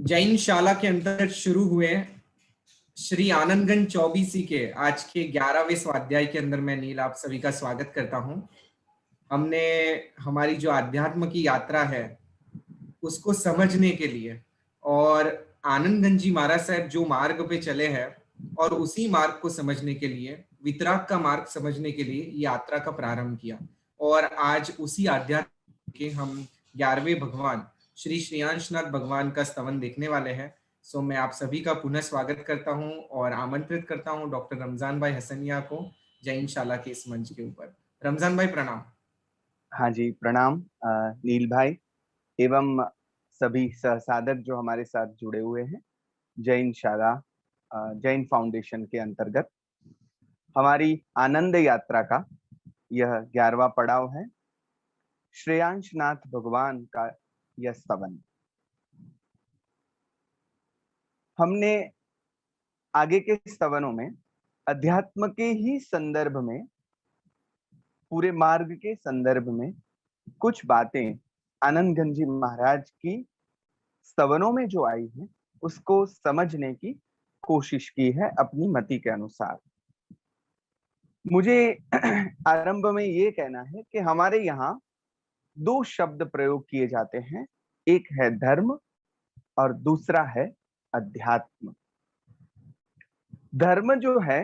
जैन शाला के अंतर्गत शुरू हुए श्री आनंदगंज चौबीसी के आज के 11वें स्वाध्याय के अंदर मैं नील आप सभी का स्वागत करता हूं। हमने हमारी जो आध्यात्म की यात्रा है उसको समझने के लिए और आनंदगंज जी महाराज साहब जो मार्ग पे चले हैं और उसी मार्ग को समझने के लिए वितराग का मार्ग समझने के लिए यात्रा का प्रारंभ किया। और आज उसी आध्यात्म के हम 11वें भगवान श्री श्रेयांशनाथ भगवान का स्तवन देखने वाले हैं। सो मैं आप सभी का पुनः स्वागत करता हूं और आमंत्रित करता हूं डॉक्टर रमजान भाई हसनिया को जैन शाला के इस मंच के ऊपर। रमजान भाई प्रणाम। हाँ जी, प्रणाम नील भाई एवं सभी साधक जो हमारे साथ जुड़े हुए हैं। जैन शाला जैन फाउंडेशन के अंतर्गत हमारी आनंद यात्रा का यह 11वां पड़ाव है। श्रेयांशनाथ भगवान का यह स्तवन। हमने आगे के स्तवनों में अध्यात्म के ही संदर्भ में, पूरे मार्ग के संदर्भ में कुछ बातें आनंदगंज जी महाराज की स्तवनों में जो आई है उसको समझने की कोशिश की है अपनी मति के अनुसार। मुझे आरंभ में ये कहना है कि हमारे यहाँ दो शब्द प्रयोग किए जाते हैं, एक है धर्म और दूसरा है अध्यात्म। धर्म जो है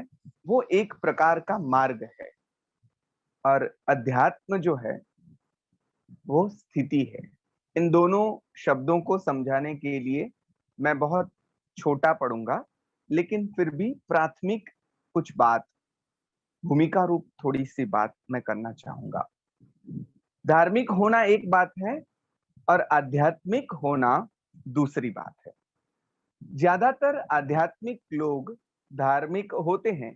वो एक प्रकार का मार्ग है और अध्यात्म जो है वो स्थिति है। इन दोनों शब्दों को समझाने के लिए मैं बहुत छोटा पढ़ूंगा, लेकिन फिर भी प्राथमिक कुछ बात, भूमिका रूप थोड़ी सी बात मैं करना चाहूंगा। धार्मिक होना एक बात है और आध्यात्मिक होना दूसरी बात है। ज्यादातर आध्यात्मिक लोग धार्मिक होते हैं,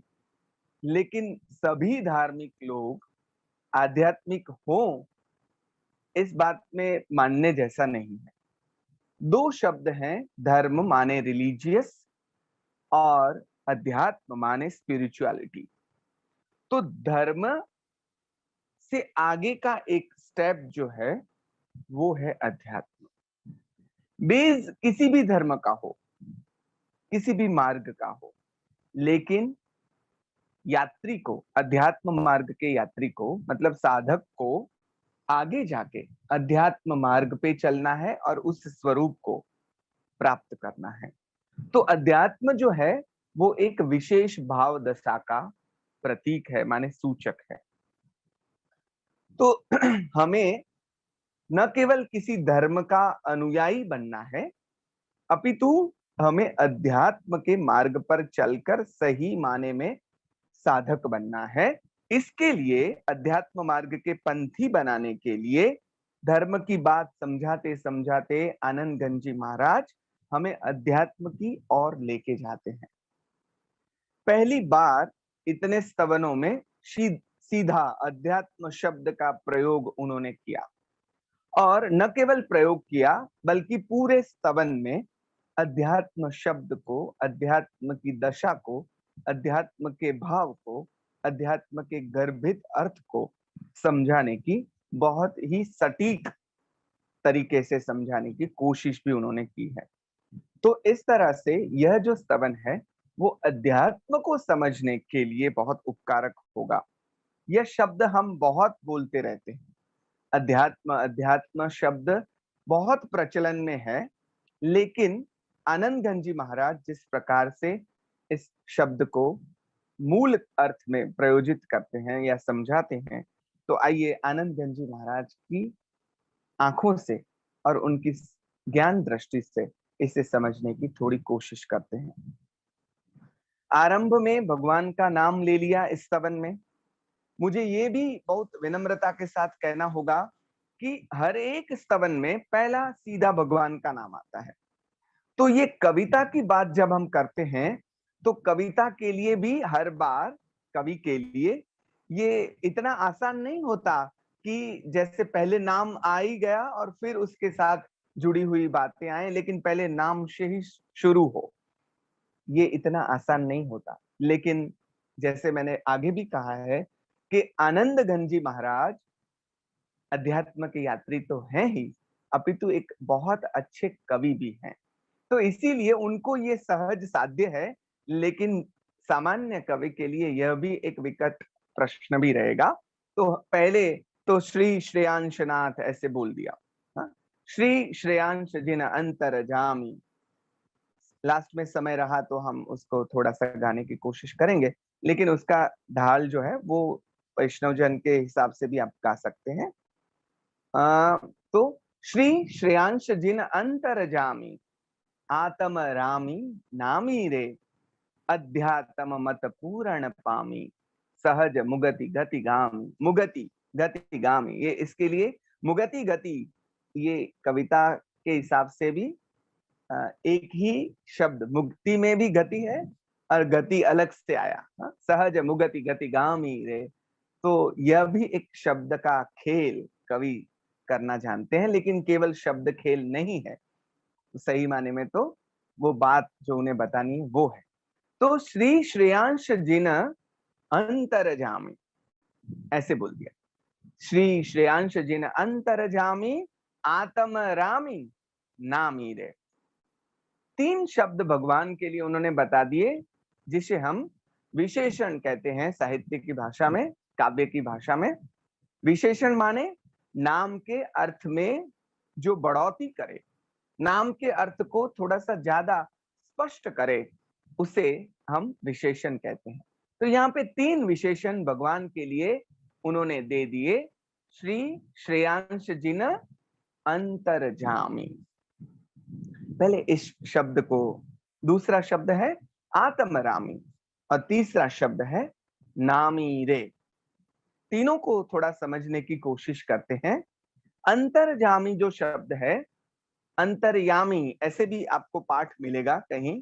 लेकिन सभी धार्मिक लोग आध्यात्मिक हों इस बात में मानने जैसा नहीं है। दो शब्द हैं, धर्म माने रिलीजियस और अध्यात्म माने स्पिरिचुअलिटी। तो धर्म से आगे का एक स्टेप जो है वो है अध्यात्म। बेस किसी भी धर्म का हो, किसी भी मार्ग का हो, लेकिन यात्री को, अध्यात्म मार्ग के यात्री को, मतलब साधक को आगे जाके अध्यात्म मार्ग पे चलना है और उस स्वरूप को प्राप्त करना है। तो अध्यात्म जो है वो एक विशेष भाव दशा का प्रतीक है, माने सूचक है। तो हमें न केवल किसी धर्म का अनुयायी बनना है, अपितु हमें अध्यात्म के मार्ग पर चलकर सही माने में साधक बनना है। इसके लिए अध्यात्म मार्ग के पंथी बनाने के लिए धर्म की बात समझाते समझाते आनंदगंज जी महाराज हमें अध्यात्म की ओर लेके जाते हैं। पहली बार इतने स्तवनों में सीधा अध्यात्म शब्द का प्रयोग उन्होंने किया, और न केवल प्रयोग किया बल्कि पूरे स्तवन में अध्यात्म शब्द को, अध्यात्म की दशा को, अध्यात्म के भाव को, अध्यात्म के गर्भित अर्थ को समझाने की, बहुत ही सटीक तरीके से समझाने की कोशिश भी उन्होंने की है। तो इस तरह से यह जो स्तवन है वो अध्यात्म को समझने के लिए बहुत उपकारक होगा। यह शब्द हम बहुत बोलते रहते हैं, अध्यात्म अध्यात्म शब्द बहुत प्रचलन में है, लेकिन आनंदगंज जी महाराज जिस प्रकार से इस शब्द को मूल अर्थ में प्रयोजित करते हैं या समझाते हैं, तो आइए आनंदगंज जी महाराज की आंखों से और उनकी ज्ञान दृष्टि से इसे समझने की थोड़ी कोशिश करते हैं। आरंभ में भगवान का नाम ले लिया इस स्तवन में। मुझे ये भी बहुत विनम्रता के साथ कहना होगा कि हर एक स्तवन में पहला सीधा भगवान का नाम आता है। तो ये कविता की बात जब हम करते हैं तो कविता के लिए भी हर बार कवि के लिए ये इतना आसान नहीं होता कि जैसे पहले नाम आ ही गया और फिर उसके साथ जुड़ी हुई बातें आए, लेकिन पहले नाम से ही शुरू हो। ये इतना आसान नहीं होता। लेकिन जैसे मैंने आगे भी कहा है कि आनंदगंज जी महाराज अध्यात्म के यात्री तो हैं ही, अपितु एक बहुत अच्छे कवि भी हैं। तो इसीलिए उनको ये सहज साध्य है, लेकिन सामान्य कवि के लिए यह भी एक विकट प्रश्न भी रहेगा। तो पहले तो श्री श्रेयांशनाथ ऐसे बोल दिया, हाँ? श्री श्रेयांश जिन अंतर जामी। लास्ट में समय रहा तो हम उसको थोड़ा सा गाने की कोशिश करेंगे, लेकिन उसका ढाल जो है वो वैष्णव जन के हिसाब से भी आप गा सकते हैं। तो श्री श्रेयांश जिन अंतर जामी, आत्म रामी नामी रे, अध्यात्म मत पूर्ण पामी, सहज मुगति गति गामी। मुगति गति गामी, ये इसके लिए मुगति गति, ये कविता के हिसाब से भी एक ही शब्द, मुक्ति में भी गति है और गति अलग से आया, हाँ? सहज मुगति गति गामी रे। तो यह भी एक शब्द का खेल कवि करना जानते हैं, लेकिन केवल शब्द खेल नहीं है, सही माने में तो वो बात जो उन्हें बतानी है वो है। तो श्री श्रेयांश जिन अंतर जामी, ऐसे बोल दिया, श्री श्रेयांश जिन अंतर जामी, आत्म रामी नामी रे। 3 शब्द भगवान के लिए उन्होंने बता दिए, जिसे हम विशेषण कहते हैं साहित्य की भाषा में, काव्य की भाषा में। विशेषण माने नाम के अर्थ में जो बढ़ोतरी करे, नाम के अर्थ को थोड़ा सा ज्यादा स्पष्ट करे, उसे हम विशेषण कहते हैं। तो यहाँ पे 3 विशेषण भगवान के लिए उन्होंने दे दिए। श्री श्रेयांश जिन अंतर्जामी, पहले इस शब्द को, दूसरा शब्द है आत्मरामी और तीसरा शब्द है नामी रे। तीनों को थोड़ा समझने की कोशिश करते हैं। अंतर्जामी जो शब्द है, अंतर्यामी ऐसे भी आपको पाठ मिलेगा कहीं,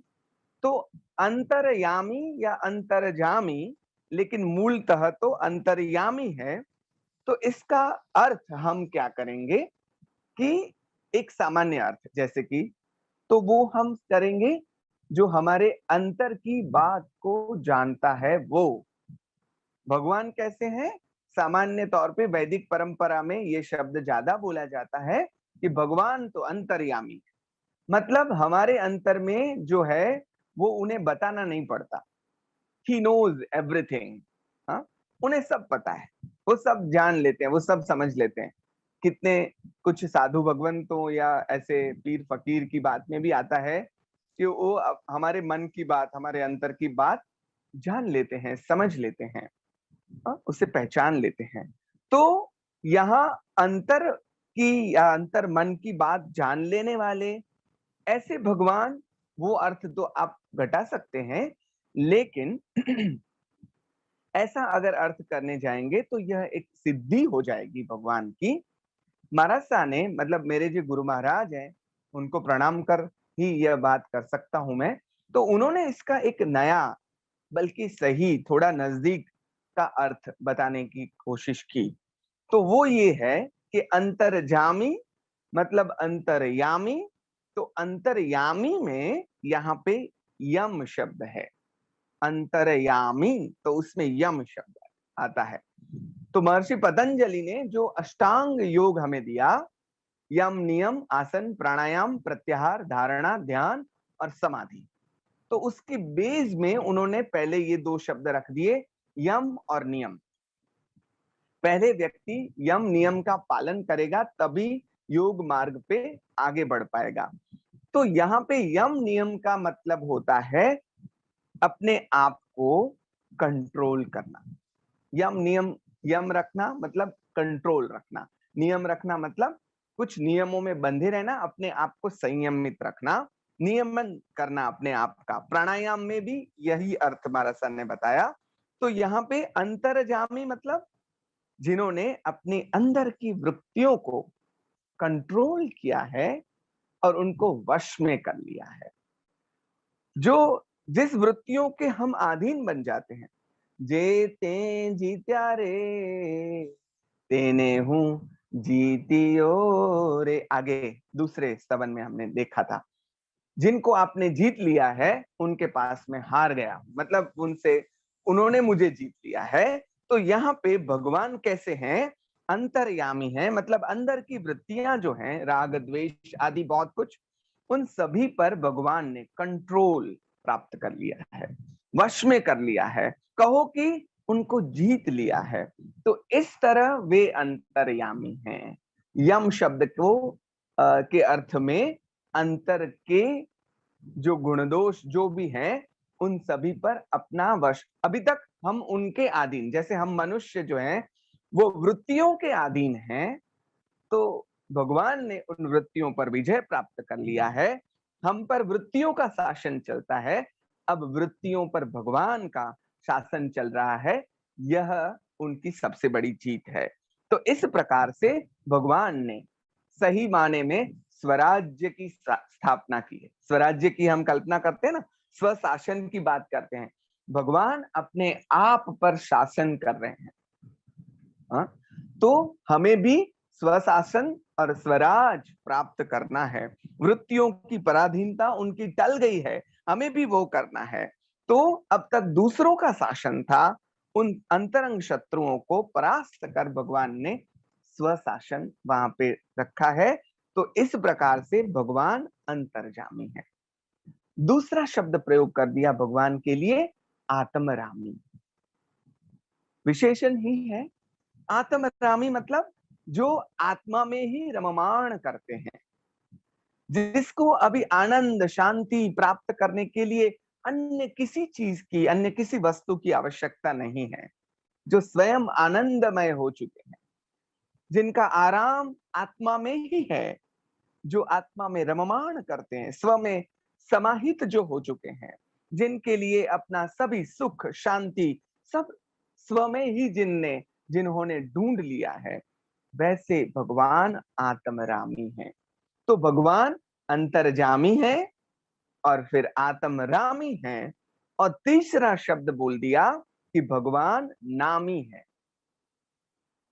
तो अंतर्यामी या अंतर्जामी, लेकिन मूलतः तो अंतर्यामी है। तो इसका अर्थ हम क्या करेंगे कि एक सामान्य अर्थ, जैसे कि, तो वो हम करेंगे जो हमारे अंतर की बात को जानता है वो। भगवान कैसे हैं? सामान्य तौर पे वैदिक परंपरा में ये शब्द ज्यादा बोला जाता है कि भगवान तो अंतर्यामी, मतलब हमारे अंतर में जो है वो उन्हें बताना नहीं पड़ता। ही नोज एवरीथिंग, हाँ, उन्हें सब पता है, वो सब जान लेते हैं, वो सब समझ लेते हैं। कितने कुछ साधु भगवंतों या ऐसे पीर फकीर की बात में भी आता है कि वो हमारे मन की बात, हमारे अंतर की बात जान लेते हैं, समझ लेते हैं, उसे पहचान लेते हैं। तो यहाँ अंतर की या अंतर मन की बात जान लेने वाले ऐसे भगवान, वो अर्थ तो आप घटा सकते हैं, लेकिन ऐसा अगर अर्थ करने जाएंगे तो यह एक सिद्धि हो जाएगी भगवान की। महाराज साहब ने, मतलब मेरे जो गुरु महाराज हैं, उनको प्रणाम कर ही यह बात कर सकता हूं मैं, तो उन्होंने इसका एक नया, बल्कि सही, थोड़ा नजदीक का अर्थ बताने की कोशिश की। तो वो ये है कि अंतर्जामी मतलब अंतर्यामी। तो अंतर्यामी में यहाँ पे यम शब्द है, अंतर्यामी, तो उसमें यम शब्द आता है। तो महर्षि पतंजलि ने जो अष्टांग योग हमें दिया, यम नियम आसन प्राणायाम प्रत्याहार धारणा ध्यान और समाधि, तो उसकी बेस में उन्होंने पहले ये 2 शब्द रख दिए, यम और नियम। पहले व्यक्ति यम नियम का पालन करेगा तभी योग मार्ग पे आगे बढ़ पाएगा। तो यहाँ पे यम नियम का मतलब होता है अपने आप को कंट्रोल करना। यम नियम, यम रखना मतलब कंट्रोल रखना, नियम रखना मतलब कुछ नियमों में बंधे रहना, अपने आप को संयमित रखना, नियमन करना अपने आप का। प्राणायाम में भी यही अर्थ महाराज सर ने बताया। तो यहाँ पे अंतर्जामी मतलब जिन्होंने अपने अंदर की वृत्तियों को कंट्रोल किया है और उनको वश में कर लिया है। जो जिस वृत्तियों के हम अधीन बन जाते हैं, जे ते जीत्या रे तेने हूं जीतियो रे, आगे दूसरे स्तवन में हमने देखा था, जिनको आपने जीत लिया है उनके पास में हार गया, मतलब उनसे, उन्होंने मुझे जीत लिया है। तो यहाँ पे भगवान कैसे हैं? अंतर्यामी हैं, मतलब अंदर की वृत्तियां जो हैं, राग द्वेष आदि बहुत कुछ, उन सभी पर भगवान ने कंट्रोल प्राप्त कर लिया है, वश में कर लिया है, कहो कि उनको जीत लिया है। तो इस तरह वे अंतर्यामी हैं। यम शब्द को के अर्थ में अंतर के जो गुण दोष जो भी हैं उन सभी पर अपना वश। अभी तक हम उनके अधीन, जैसे हम मनुष्य जो हैं वो वृत्तियों के अधीन हैं, तो भगवान ने उन वृत्तियों पर विजय प्राप्त कर लिया है। हम पर वृत्तियों का शासन चलता है, अब वृत्तियों पर भगवान का शासन चल रहा है। यह उनकी सबसे बड़ी जीत है। तो इस प्रकार से भगवान ने सही माने में स्वराज्य की स्थापना की है। स्वराज्य की हम कल्पना करते हैं ना, स्वशासन की बात करते हैं। भगवान अपने आप पर शासन कर रहे हैं। हाँ? तो हमें भी स्वशासन और स्वराज प्राप्त करना है। वृत्तियों की पराधीनता उनकी टल गई है, हमें भी वो करना है। तो अब तक दूसरों का शासन था, उन अंतरंग शत्रुओं को परास्त कर भगवान ने स्वशासन वहां पे रखा है। तो इस प्रकार से भगवान अंतर्यामी है। दूसरा शब्द प्रयोग कर दिया भगवान के लिए, आत्मरामी। विशेषण ही है। आत्मरामी मतलब जो आत्मा में ही रममाण करते हैं, जिसको अभी आनंद शांति प्राप्त करने के लिए अन्य किसी चीज की, अन्य किसी वस्तु की आवश्यकता नहीं है, जो स्वयं आनंदमय हो चुके हैं, जिनका आराम आत्मा में ही है, जो आत्मा में रममाण करते हैं, स्व में समाहित जो हो चुके हैं, जिनके लिए अपना सभी सुख शांति सब स्व में ही जिन्होंने ढूंढ लिया है, वैसे भगवान आत्मरामी हैं। तो भगवान अंतर्जामी है और फिर आत्मरामी है। और तीसरा शब्द बोल दिया कि भगवान नामी है।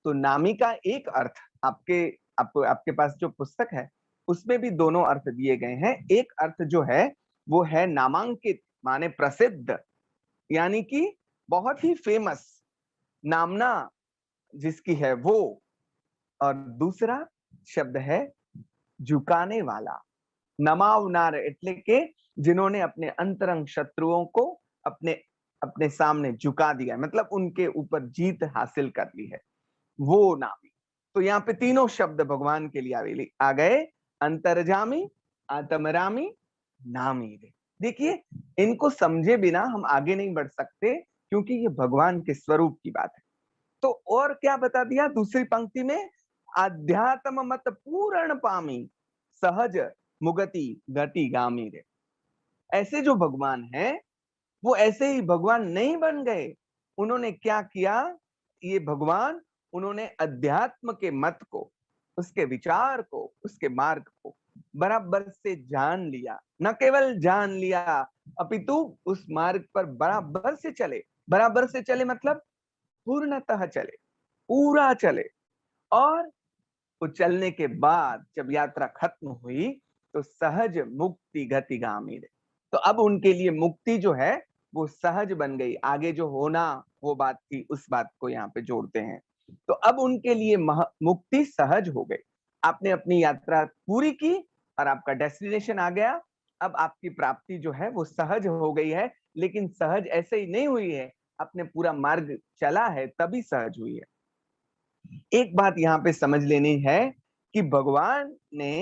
तो नामी का एक अर्थ आपके पास जो पुस्तक है उसमें भी दोनों अर्थ दिए गए हैं। एक अर्थ जो है वो है नामांकित, माने प्रसिद्ध, यानी कि बहुत ही फेमस, नामना जिसकी है वो। और दूसरा शब्द है झुकाने वाला, नमावनार, એટલે કે जिन्होंने अपने अंतरंग शत्रुओं को अपने अपने सामने झुका दिया, मतलब उनके ऊपर जीत हासिल कर ली है, वो नामी। तो यहाँ पे तीनों शब्द भगवान के लिए आ गए, अंतर्जामी, आत्मरामी, नामी। देखिए, इनको समझे बिना हम आगे नहीं बढ़ सकते, क्योंकि ये भगवान के स्वरूप की बात है। तो और क्या बता दिया दूसरी पंक्ति में, आध्यात्म मत पूर्ण पामी, सहज मुगति गति गामी रे। ऐसे जो भगवान हैं वो ऐसे ही भगवान नहीं बन गए। उन्होंने क्या किया, ये भगवान, उन्होंने अध्यात्म के मत को, उसके विचार को, उसके मार्ग को बराबर से जान लिया। न केवल जान लिया, अपितु उस मार्ग पर बराबर से चले। बराबर से चले मतलब पूर्णतः चले, पूरा चले। और वो चलने के बाद जब यात्रा खत्म हुई तो सहज मुक्ति गति गामी रे। तो अब उनके लिए मुक्ति जो है वो सहज बन गई। आगे जो होना वो बात थी, उस बात को यहाँ पे जोड़ते हैं। तो अब उनके लिए मुक्ति सहज हो गई। आपने अपनी यात्रा पूरी की और आपका डेस्टिनेशन आ गया। अब आपकी प्राप्ति जो है वो सहज हो गई है, लेकिन सहज ऐसे ही नहीं हुई है, आपने पूरा मार्ग चला है तभी सहज हुई है। एक बात यहाँ पे समझ लेनी है कि भगवान ने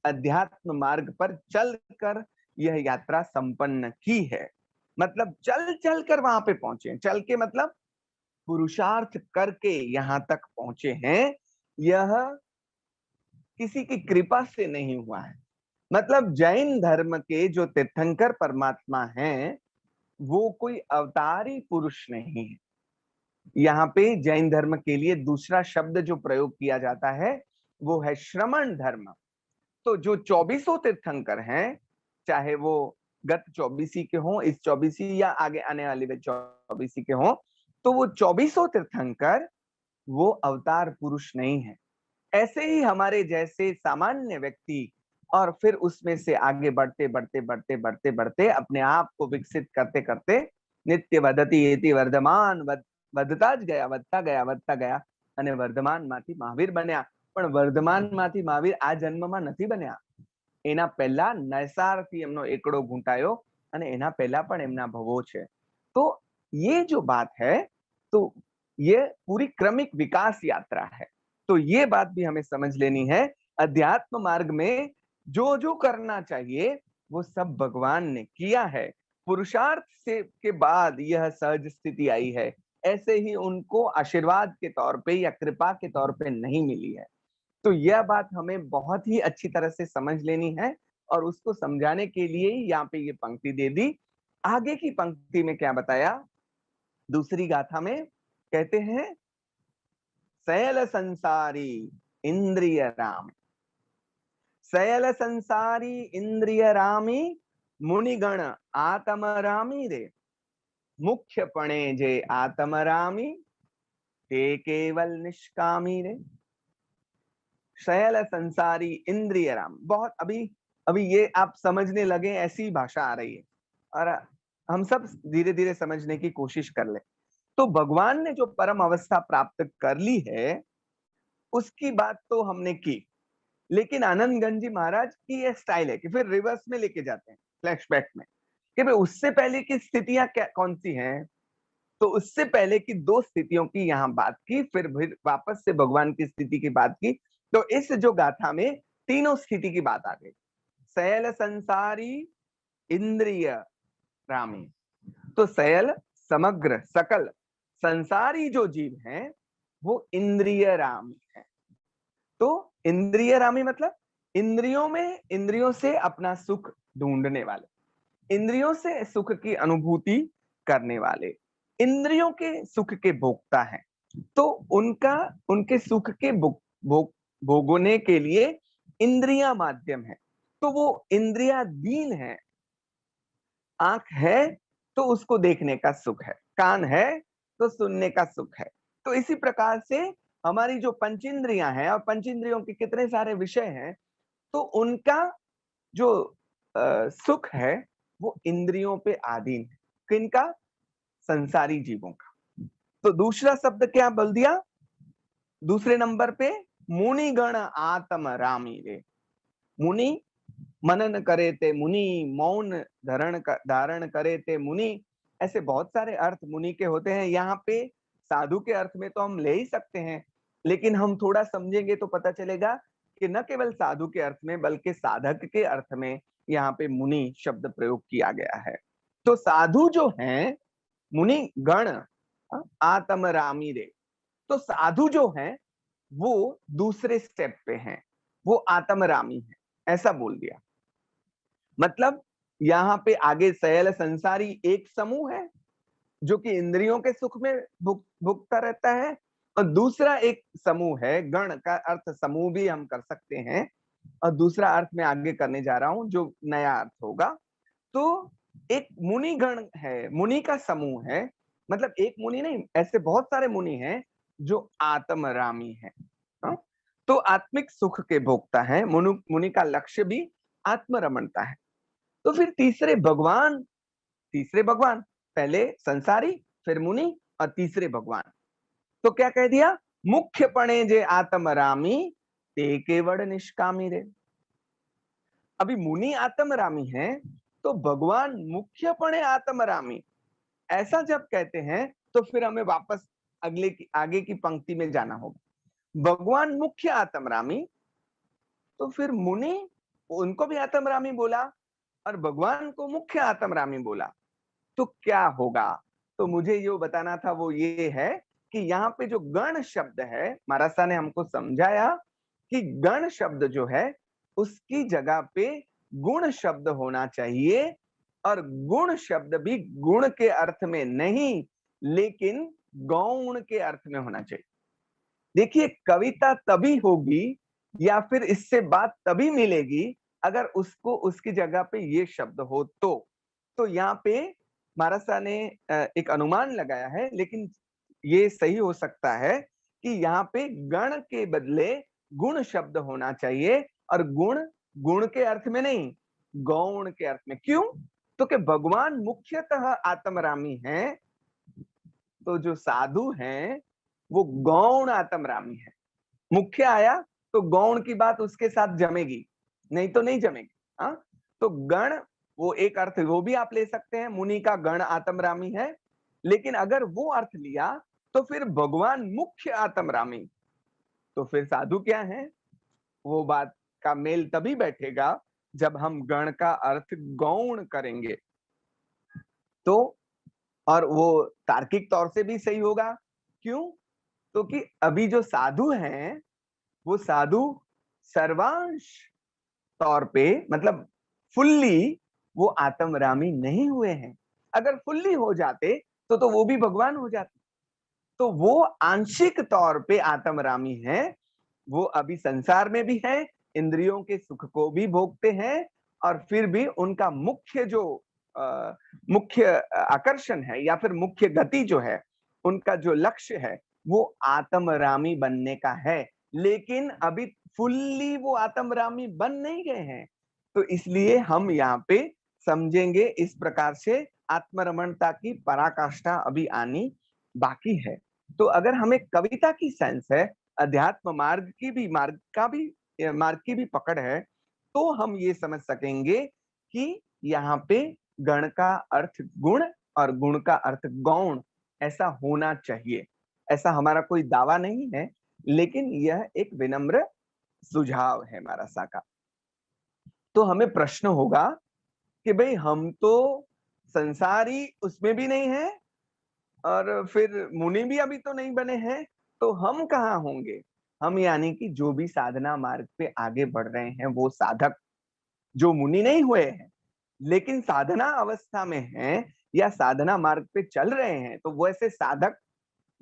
अध्यात्म मार्ग पर चलकर यह यात्रा संपन्न की है। मतलब चल चल कर वहां पे पहुंचे, चल के मतलब पुरुषार्थ करके यहाँ तक पहुंचे हैं। यह किसी की कृपा से नहीं हुआ है। मतलब जैन धर्म के जो तीर्थंकर परमात्मा हैं वो कोई अवतारी पुरुष नहीं है। यहाँ पे जैन धर्म के लिए दूसरा शब्द जो प्रयोग किया जाता है वो है श्रमण धर्म। तो जो 24 तीर्थंकर हैं, चाहे वो गत 24 के हों, इस 24 या आगे आने वाले 24 के हों, तो वो 24 तीर्थंकर वो अवतार पुरुष नहीं है। ऐसे ही हमारे जैसे सामान्य व्यक्ति और फिर उसमें से आगे बढ़ते बढ़ते बढ़ते बढ़ते बढ़ते अपने आप को विकसित करते करते नित्य वदति एति वर्धमान વધતા જ ગયા વધતા ગયા વધતા ગયા અને વર્ધમાન માંથી મહાવીર બન્યા। પણ વર્ધમાન માંથી મહાવીર આ જન્મમાં નથી બન્યા। એના પહેલા નયસારથી એમનો એકડો ઘૂંટાયો અને એના પહેલા પણ એમના ભવો છે. तो ये जो बात है, तो ये पूरी क्रमिक विकास यात्रा है. तो ये बात भी हमें समझ लेनी है. अध्यात्म मार्ग में जो जो करना चाहिए वो सब भगवान ने किया है. पुरुषार्थ से के बाद यह सहज स्थिति आई है. ऐसे ही उनको आशीर्वाद के तौर पे या कृपा के तौर पे नहीं मिली है. तो यह बात हमें बहुत ही अच्छी तरह से समझ लेनी है और उसको समझाने के लिए यहाँ पे ये पंक्ति दे दी. आगे की पंक्ति में क्या बताया? दूसरी गाथा में कहते हैं, सयल संसारी इंद्रिय राम, सयल संसारी इंद्रिय रामी, मुनिगण आत्म रामी रे, मुख्यपणे जे आत्म रामी, ते केवल निष्कामी रे. शयल संसारी इंद्रिय राम, बहुत अभी ये आप समझने लगे ऐसी भाषा आ रही है और हम सब धीरे धीरे समझने की कोशिश कर ले. तो भगवान ने जो परम अवस्था प्राप्त कर ली है उसकी बात तो हमने की, लेकिन आनंदगंज जी महाराज की ये स्टाइल है कि फिर रिवर्स में लेके जाते हैं, फ्लैशबैक में, कि भाई उससे पहले की स्थितियां क्या कौन सी हैं. तो उससे पहले की दो स्थितियों की यहाँ बात की, फिर वापस से भगवान की स्थिति की बात की. तो इस जो गाथा में तीनों स्थिति की बात आ गई. सयल संसारी इंद्रिय रामी, तो सयल समग्र सकल संसारी जो जीव हैं वो इंद्रिय रामी है. तो इंद्रिय रामी मतलब इंद्रियों में, इंद्रियों से अपना सुख ढूंढने वाले, इंद्रियों से सुख की अनुभूति करने वाले, इंद्रियों के सुख के भोक्ता हैं. तो उनके सुख के भोगने के लिए इंद्रियां माध्यम है. तो वो इंद्रियाधीन है. आंख है तो उसको देखने का सुख है, कान है तो सुनने का सुख है. तो इसी प्रकार से हमारी जो पंचेंद्रियां हैं और पंचेंद्रियों के कितने सारे विषय हैं, तो उनका जो सुख है वो इंद्रियों पे आधीन है. किनका? संसारी जीवों का. तो दूसरा शब्द क्या बोल दिया दूसरे नंबर पे? मुनिगण आत्म रामी रे. मुनि मनन करे ते मुनि, मौन धारण करे ते मुनि. ऐसे बहुत सारे अर्थ मुनि के होते हैं. यहाँ पे साधु के अर्थ में तो हम ले ही सकते हैं, लेकिन हम थोड़ा समझेंगे तो पता चलेगा कि न केवल साधु के अर्थ में बल्कि साधक के अर्थ में यहाँ पे मुनि शब्द प्रयोग किया गया है. तो साधु जो हैं, मुनि गण आत्म रामी रे. तो साधु जो हैं वो दूसरे स्टेप पे हैं, वो आत्मरामी है, ऐसा बोल दिया. मतलब यहाँ पे आगे सयल संसारी एक समूह है जो कि इंद्रियों के सुख में भुगता रहता है, और दूसरा एक समूह है, गण का अर्थ समूह भी हम कर सकते हैं, और दूसरा अर्थ मैं आगे करने जा रहा हूं जो नया अर्थ होगा. तो एक मुनि गण है, मुनि का समूह है. मतलब एक मुनि नहीं, ऐसे बहुत सारे मुनि हैं जो आत्मरामी है. तो आत्मिक सुख के भोक्ता है. मुनि का लक्ष्य भी आत्मरमणता है. तो फिर तीसरे भगवान, पहले संसारी, फिर मुनि और तीसरे भगवान. तो क्या कह दिया? मुख्यपणे जे आत्मरामी, ते केवल निष्कामी रे. अभी मुनि आत्मरामी है तो भगवान मुख्यपणे आत्मरामी, ऐसा जब कहते हैं तो फिर हमें वापस आगे की पंक्ति में जाना होगा. भगवान मुख्य आत्मरामी, तो फिर मुनि उनको भी आत्मरामी बोला और भगवान को मुख्य आत्मरामी बोला, तो क्या होगा? तो मुझे जो बताना था वो ये है कि यहाँ पे जो गण शब्द है, महाराज साहब ने हमको समझाया कि गण शब्द जो है उसकी जगह पे गुण शब्द होना चाहिए, और गुण शब्द भी गुण के अर्थ में नहीं लेकिन गौण के अर्थ में होना चाहिए. देखिए, कविता तभी होगी या फिर इससे बात तभी मिलेगी अगर उसको उसकी जगह पे ये शब्द हो. तो यहाँ पे महाराज साहब ने एक अनुमान लगाया है, लेकिन ये सही हो सकता है कि यहाँ पे गण के बदले गुण शब्द होना चाहिए, और गुण के अर्थ में नहीं, गौण के अर्थ में. क्यों? तो कि भगवान मुख्यतः आत्मरामी हैं, तो जो साधु हैं वो गौण आत्मरामी है. मुख्य आया तो गौण की बात उसके साथ जमेगी, नहीं तो नहीं जमेगी. हाँ, तो गण वो एक अर्थ वो भी आप ले सकते हैं, मुनि का गण आत्मरामी है, लेकिन अगर वो अर्थ लिया तो फिर भगवान मुख्य आत्मरामी, तो फिर साधु क्या है? वो बात का मेल तभी बैठेगा जब हम गण का अर्थ गौण करेंगे। तो और वो तार्किक तौर से भी सही होगा। क्यों? क्योंकि अभी जो साधु हैं, वो साधु सर्वांश तौर पे मतलब फुल्ली वो आत्मरामी नहीं हुए हैं। अगर फुल्ली हो जाते तो वो भी भगवान हो जाते। तो वो आंशिक तौर पे आत्मरामी हैं। वो अभी संसार में भी हैं, इंद्रियों के सुख को भी भोगते हैं, और फिर भी उनका मुख्य जो मुख्य आकर्षण है या फिर मुख्य गति जो है, उनका जो लक्ष्य है, वो आत्मरामी बनने का है। लेकिन अभी फुल्ली वो आत्मरामी बन नहीं गए हैं। तो इसलिए हम यहाँ पे समझेंगे इस प्रकार से, आत्मरमणता की पराकाष्ठा अभी आनी बाकी है। तो अगर हमें कविता की सेंस है, अध्यात्म मार्ग की भी पकड़ है, तो हम ये समझ सकेंगे कि यहाँ पे गण का अर्थ गुण और गुण का अर्थ गौण ऐसा होना चाहिए। ऐसा हमारा कोई दावा नहीं है, लेकिन यह एक विनम्र सुझाव है हमारा साका। तो हमें प्रश्न होगा कि भाई हम तो संसारी उसमें भी नहीं है, और फिर मुनि भी अभी तो नहीं बने हैं, तो हम कहाँ होंगे? हम यानी कि जो भी साधना मार्ग पे आगे बढ़ रहे हैं, वो साधक जो मुनि नहीं हुए हैं लेकिन साधना अवस्था में हैं या साधना मार्ग पे चल रहे हैं, तो वैसे साधक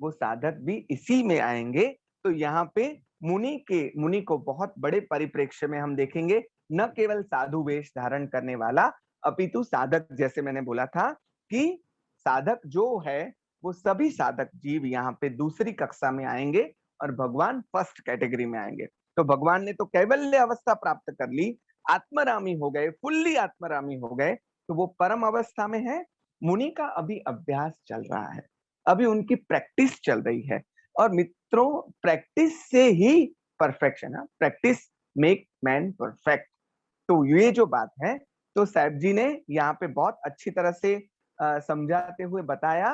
वो साधक भी इसी में आएंगे। तो यहाँ पे मुनि को बहुत बड़े परिप्रेक्ष्य में हम देखेंगे, न केवल साधु वेश धारण करने वाला, अपितु साधक, जैसे मैंने बोला था कि साधक जो है वो सभी साधक जीव यहाँ पे दूसरी कक्षा में आएंगे और भगवान फर्स्ट कैटेगरी में आएंगे। तो भगवान ने तो कैवल्य अवस्था प्राप्त कर ली, आत्मरामी हो गए, फुल्ली आत्मरामी हो गए, तो वो परम अवस्था में है। मुनि का अभी अभ्यास चल रहा है, अभी उनकी प्रैक्टिस चल रही है। और मित्रों, प्रैक्टिस से ही परफेक्शन है, प्रैक्टिस मेक मैन परफेक्ट। तो ये जो बात है, तो साहब जी ने यहाँ पे बहुत अच्छी तरह से समझाते हुए बताया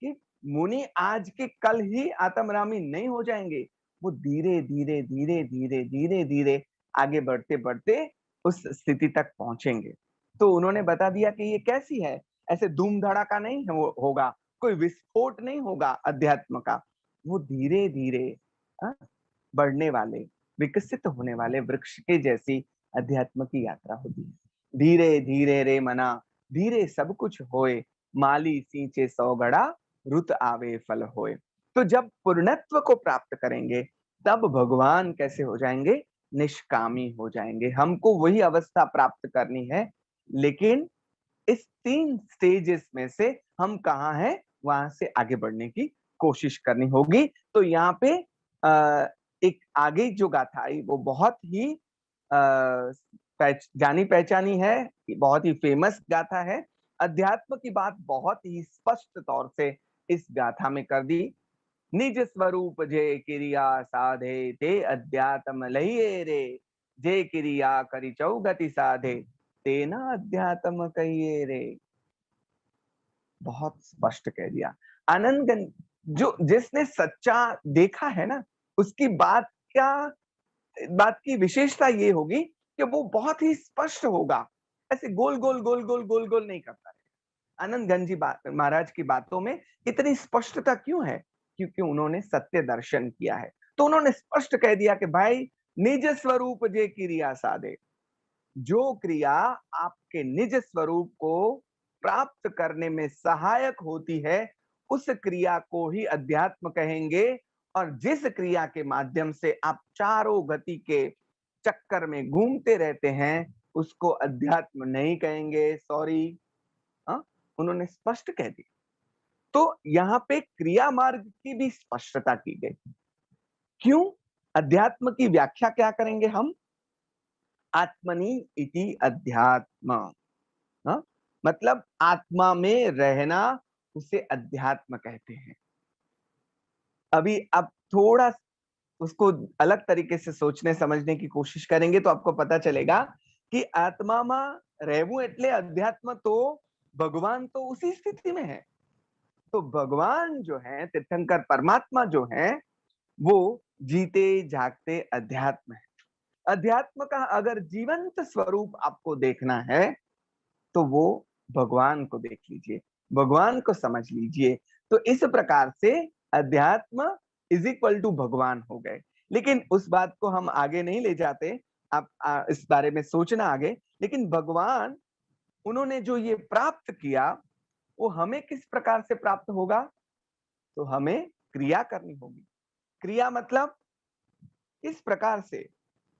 कि मुनि आज के कल ही आत्मरामी नहीं हो जाएंगे, वो धीरे धीरे धीरे धीरे धीरे धीरे आगे बढ़ते बढ़ते उस स्थिति तक पहुंचेंगे। तो उन्होंने बता दिया कि ये कैसी है, ऐसे धूम धड़ाका नहीं होगा, कोई विस्फोट नहीं होगा अध्यात्म का, वो धीरे धीरे बढ़ने वाले, विकसित होने वाले वृक्ष के जैसी अध्यात्म की यात्रा होती है। धीरे धीरे रे मना, धीरे सब कुछ होए, माली सींचे सौ गड़ा, रुत आवे फल होए। तो जब पूर्णत्व को प्राप्त करेंगे, तब भगवान कैसे हो जाएंगे? निष्कामी हो जाएंगे। हमको वही अवस्था प्राप्त करनी है, लेकिन इस 3 स्टेजेस में से हम कहाँ हैं, वहां से आगे बढ़ने की कोशिश करनी होगी। तो यहाँ पे एक आगे जो गाथा आई वो बहुत ही जानी पहचानी है, बहुत ही फेमस गाथा है। अध्यात्म की बात बहुत ही स्पष्ट तौर से इस गाथा में कर दी। निज स्वरूप जे क्रिया साधे, ते अध्यात्म लहिए रे, जे क्रिया करी चौगति साधे, तेना अध्यात्म कहिए रे। बहुत स्पष्ट कह दिया। आनंद जो जिसने सच्चा देखा है ना, उसकी बात की विशेषता ये होगी कि वो बहुत ही स्पष्ट होगा, ऐसे गोल गोल गोल गोल गोल गोल नहीं करता है। आनंद गंज जी महाराज की बातों में इतनी स्पष्टता क्यों है? क्योंकि उन्होंने सत्य दर्शन किया है। तो उन्होंने स्पष्ट कह दिया कि भाई, निज स्वरूप जे क्रिया साधे, जो क्रिया आपके निज स्वरूप को प्राप्त करने में सहायक होती है, उस क्रिया को ही अध्यात्म कहेंगे। और जिस क्रिया के माध्यम से आप चारों गति के चक्कर में घूमते रहते हैं, उसको अध्यात्म नहीं कहेंगे। सॉरी, हाँ, उन्होंने स्पष्ट कह दिया। तो यहाँ पे क्रिया मार्ग की भी स्पष्टता की गई। क्यों? अध्यात्म की व्याख्या क्या करेंगे हम? आत्मनि इति अध्यात्म, हाँ? मतलब आत्मा में रहना, उसे अध्यात्म कहते हैं। अभी आप थोड़ा उसको अलग तरीके से सोचने समझने की कोशिश करेंगे तो आपको पता चलेगा कि આત્મામાં રહેવું એટલે અધ્યાત્મ તો ભગવાન તો उसी स्थिति में है। तो भगवान जो है, तीर्थंकर परमात्मा जो है, वो जीते जागते अध्यात्म है। अध्यात्म का अगर जीवंत स्वरूप आपको देखना है तो वो भगवान को देख लीजिए, भगवान को समझ लीजिए। तो इस प्रकार से अध्यात्म इज इक्वल टू भगवान हो गए। लेकिन उस बात को हम आगे नहीं ले जाते, आप इस बारे में सोचना आगे। लेकिन भगवान, उन्होंने जो ये प्राप्त किया, वो हमें किस प्रकार से प्राप्त होगा? तो हमें क्रिया करनी होगी। क्रिया मतलब किस प्रकार से?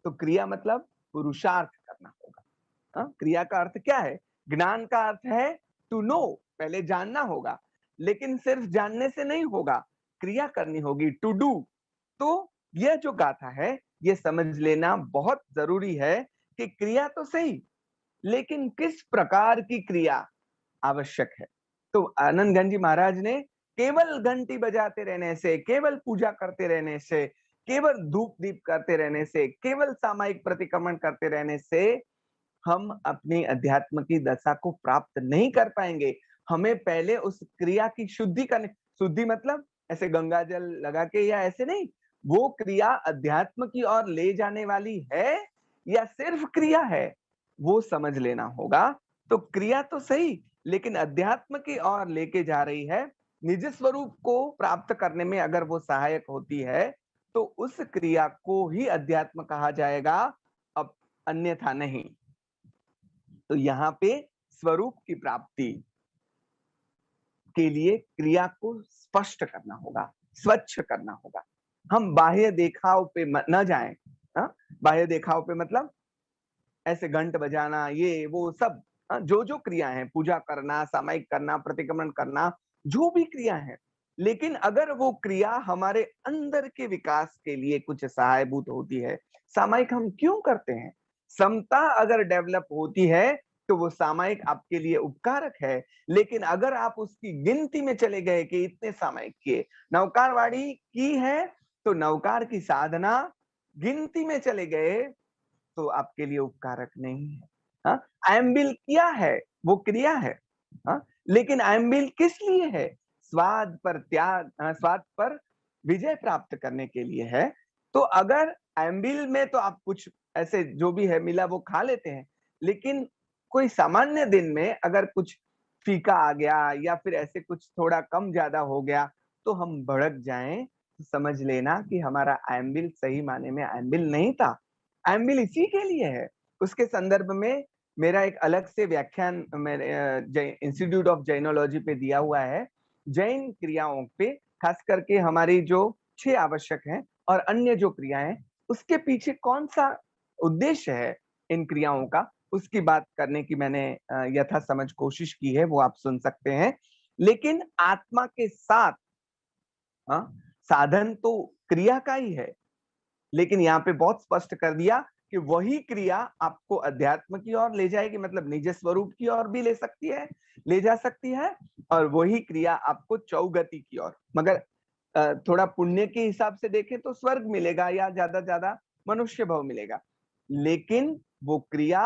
तो क्रिया मतलब पुरुषार्थ करना होगा। क्रिया का अर्थ क्या है? ज्ञान का अर्थ है टू नो, पहले जानना होगा। लेकिन सिर्फ जानने से नहीं होगा, क्रिया करनी होगी, टू डू। तो यह जो गाथा है, ये समझ लेना बहुत जरूरी है कि क्रिया तो सही, लेकिन किस प्रकार की क्रिया आवश्यक है। तो आनंद जी महाराज ने केवल घंटी बजाते रहने से, केवल पूजा करते रहने से, केवल धूप दीप करते रहने से, केवल सामायिक प्रतिक्रमण करते रहने से हम अपनी अध्यात्म की दशा को प्राप्त नहीं कर पाएंगे। हमें पहले उस क्रिया की शुद्धि करनी। शुद्धि मतलब ऐसे गंगा जल लगा के या ऐसे नहीं, वो क्रिया अध्यात्म की ओर ले जाने वाली है या सिर्फ क्रिया है, वो समझ लेना होगा। तो क्रिया तो सही, लेकिन अध्यात्म की ओर लेके जा रही है, निज स्वरूप को प्राप्त करने में अगर वो सहायक होती है, तो उस क्रिया को ही अध्यात्म कहा जाएगा, अब अन्यथा नहीं। तो यहाँ पे स्वरूप की प्राप्ति के लिए क्रिया को स्पष्ट करना होगा, स्वच्छ करना होगा। हम बाह्य देखाव पे न जाएं। बाह्य देखाव पे मतलब ऐसे घंट बजाना, ये वो सब, जो जो क्रिया है, पूजा करना, सामायिक करना, प्रतिक्रमण करना, जो भी क्रिया है, लेकिन अगर वो क्रिया हमारे अंदर के विकास के लिए कुछ सहायभूत होती है। सामायिक हम क्यों करते हैं? समता अगर डेवलप होती है तो वो सामायिक आपके लिए उपकारक है। लेकिन अगर आप उसकी गिनती में चले गए कि इतने सामायिक किए, नौकारवाड़ी की है तो नौकार की साधना गिनती में चले गए, तो आपके लिए उपकारक नहीं है। आयम्बिल किया है, वो क्रिया है। लेकिन आयम्बिल किस लिए है? स्वाद पर त्याग, स्वाद पर विजय प्राप्त करने के लिए है। तो अगर आयम्बिल में तो आप कुछ ऐसे जो भी है मिला वो खा लेते हैं, लेकिन कोई सामान्य दिन में अगर कुछ फीका आ गया या फिर ऐसे कुछ थोड़ा कम ज्यादा हो गया, तो हम भड़क जाएं, तो समझ लेना कि हमारा आयम्बिल सही माने में आयम्बिल नहीं था। आयम्बिल इसी के लिए है। उसके संदर्भ में मेरा एक अलग से व्याख्यान मैंने इंस्टीट्यूट ऑफ जैनोलॉजी पे दिया हुआ है। जैन क्रियाओं पे खास करके हमारी जो 6 आवश्यक हैं और अन्य जो क्रियाएं, उसके पीछे कौन सा उद्देश्य है इन क्रियाओं का, उसकी बात करने की मैंने यथा समझ कोशिश की है, वो आप सुन सकते हैं। लेकिन आत्मा के साथ साधन तो क्रिया का ही है, लेकिन यहाँ पे बहुत स्पष्ट कर दिया कि वही क्रिया आपको अध्यात्म की ओर ले जाएगी, मतलब निज स्वरूप की ओर भी ले सकती है, ले जा सकती है, और वही क्रिया आपको चौगति की ओर, मगर थोड़ा पुण्य के हिसाब से देखें तो स्वर्ग मिलेगा या ज्यादा मनुष्य भव मिलेगा। लेकिन वो क्रिया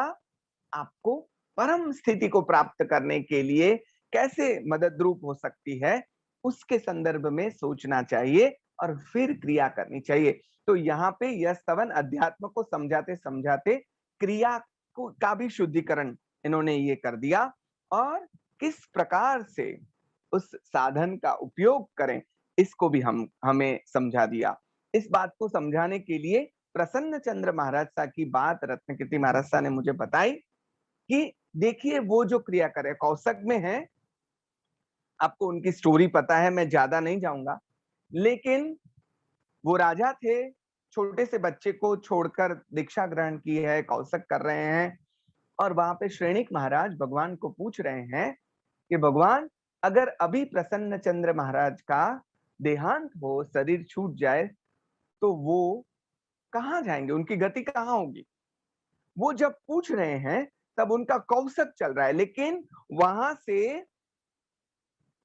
आपको परम स्थिति को प्राप्त करने के लिए कैसे मदद रूप हो सकती है, उसके संदर्भ में सोचना चाहिए और फिर क्रिया करनी चाहिए। तो यहाँ पे यह स्तवन अध्यात्म को समझाते समझाते क्रिया को का भी शुद्धिकरण इन्होंने ये कर दिया, और किस प्रकार से उस साधन का उपयोग करें, इसको भी हमें समझा दिया। इस बात को समझाने के लिए प्रसन्न चंद्र महाराज सा की बात रत्नकीर्ति महाराज सा ने मुझे बताई कि देखिए वो जो क्रिया करे कौशक में है, आपको उनकी स्टोरी पता है, मैं ज्यादा नहीं जाऊंगा। लेकिन वो राजा थे, छोटे से बच्चे को छोड़कर दीक्षा ग्रहण की है, कौशक कर रहे हैं, और वहां पे श्रेणिक महाराज भगवान को पूछ रहे हैं कि भगवान, अगर अभी प्रसन्न चंद्र महाराज का देहांत हो, शरीर छूट जाए, तो वो कहाँ जाएंगे, उनकी गति कहाँ होगी? वो जब पूछ रहे हैं तब उनका कौशक चल रहा है, लेकिन वहां से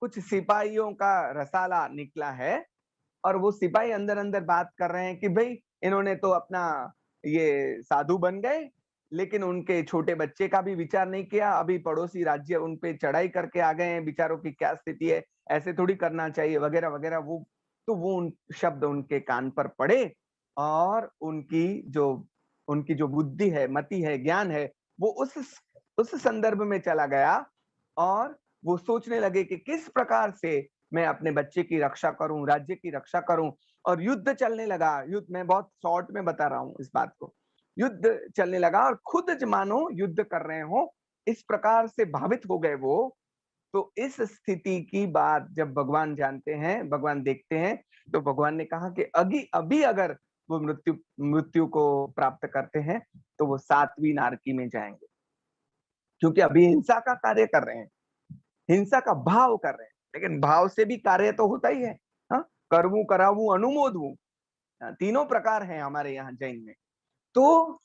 कुछ सिपाहियों का रसाला निकला है, और वो सिपाही अंदर अंदर बात कर रहे हैं कि भाई इन्होंने तो अपना ये साधु बन गए, लेकिन उनके छोटे बच्चे का भी विचार नहीं किया। अभी पड़ोसी राज्य उन पे चढ़ाई करके आ गए हैं, बेचारों की क्या स्थिति है, ऐसे थोड़ी करना चाहिए वगैरह वगैरह। वो उन शब्द उनके कान पर पड़े और उनकी जो बुद्धि है, मति है, ज्ञान है, वो उस संदर्भ में चला गया और वो सोचने लगे कि किस प्रकार से मैं अपने बच्चे की रक्षा करूं, राज्य की रक्षा करूं। और युद्ध चलने लगा। युद्ध, मैं बहुत शॉर्ट में बता रहा हूं इस बात को। युद्ध चलने लगा और खुद मानो युद्ध कर रहे हो, इस प्रकार से भावित हो गए वो। तो इस स्थिति की बात जब भगवान जानते हैं, भगवान देखते हैं, तो भगवान ने कहा कि अभी अभी अगर वो मृत्यु को प्राप्त करते हैं तो वो 7वीं नारकी में जाएंगे, क्योंकि अभी हिंसा का कार्य कर रहे हैं, हिंसा का भाव कर रहे हैं। लेकिन भाव से भी कार्य तो होता ही है। हाँ, करवू, करावू, अनुमोदवू, तीनों प्रकार हैं हमारे यहाँ जैन में। तो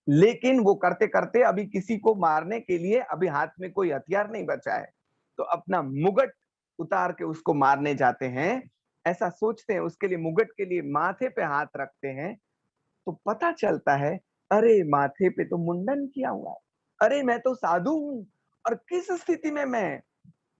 लेकिन वो करते करते अभी किसी को मारने के लिए अभी हाथ में कोई हथियार नहीं बचा है, तो अपना मुगट उतार के उसको मारने जाते हैं। ऐसा सोचते हैं, उसके लिए, मुगट के लिए माथे पे हाथ रखते हैं, तो पता चलता है अरे माथे पे तो मुंडन किया हुआ है, अरे मैं तो साधु हूं। और किस स्थिति में मैं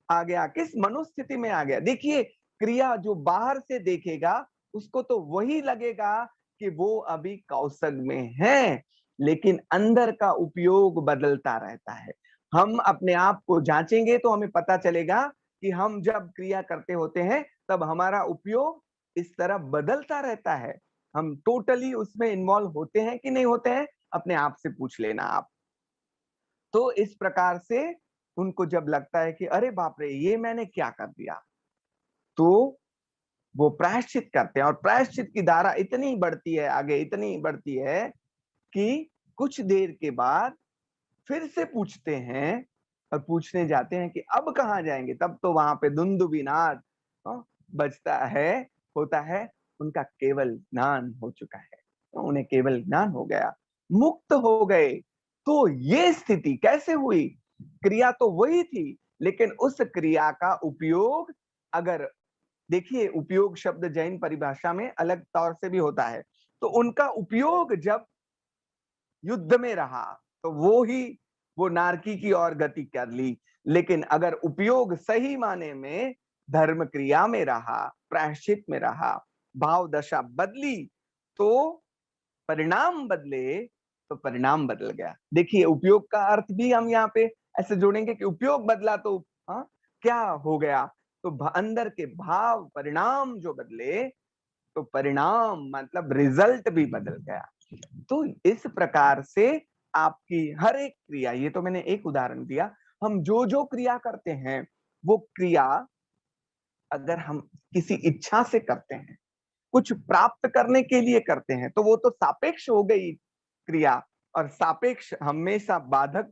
आ गया, किस मनोस्थिति में आ गया। देखिए, क्रिया जो बाहर से देखेगा उसको तो वही लगेगा कि वो अभी कौशल में है, लेकिन अंदर का उपयोग बदलता रहता है। हम अपने आप को जांचेंगे तो हमें पता चलेगा कि हम जब क्रिया करते होते हैं तब हमारा उपयोग इस तरह बदलता रहता है। हम टोटली उसमें इन्वॉल्व होते हैं कि नहीं होते हैं, अपने आप से पूछ लेना आप। तो इस प्रकार से उनको जब लगता है कि अरे बाप रे, ये मैंने क्या कर दिया, तो वो प्रायश्चित करते हैं। और प्रायश्चित की धारा इतनी बढ़ती है आगे, इतनी बढ़ती है कि कुछ देर के बाद फिर से पूछते हैं और पूछने जाते हैं कि अब कहाँ जाएंगे। तब तो वहां पे दुंदुभिनाद बजता है, होता है। उनका केवल ज्ञान हो चुका है, तो उन्हें केवल ज्ञान हो गया, मुक्त हो गए। तो ये स्थिति कैसे हुई? क्रिया तो वही थी, लेकिन उस क्रिया का उपयोग, अगर देखिए, उपयोग शब्द जैन परिभाषा में अलग तौर से भी होता है। तो उनका उपयोग जब युद्ध में रहा तो वो नारकी की ओर गति कर ली। लेकिन अगर उपयोग सही माने में धर्म क्रिया में रहा, प्रायश्चित में रहा, भाव दशा बदली, तो परिणाम बदले, तो परिणाम बदल गया। देखिए, उपयोग का अर्थ भी हम यहाँ पे ऐसे जोड़ेंगे कि उपयोग बदला तो क्या हो गया? तो अंदर के भाव, परिणाम जो बदले, तो परिणाम मतलब रिजल्ट भी बदल गया। तो इस प्रकार से आपकी हर एक क्रिया, ये तो मैंने एक उदाहरण दिया, हम जो जो क्रिया करते हैं, वो क्रिया अगर हम किसी इच्छा से करते हैं, कुछ प्राप्त करने के लिए करते हैं, तो वो तो सापेक्ष हो गई क्रिया। और सापेक्ष हमेशा बाधक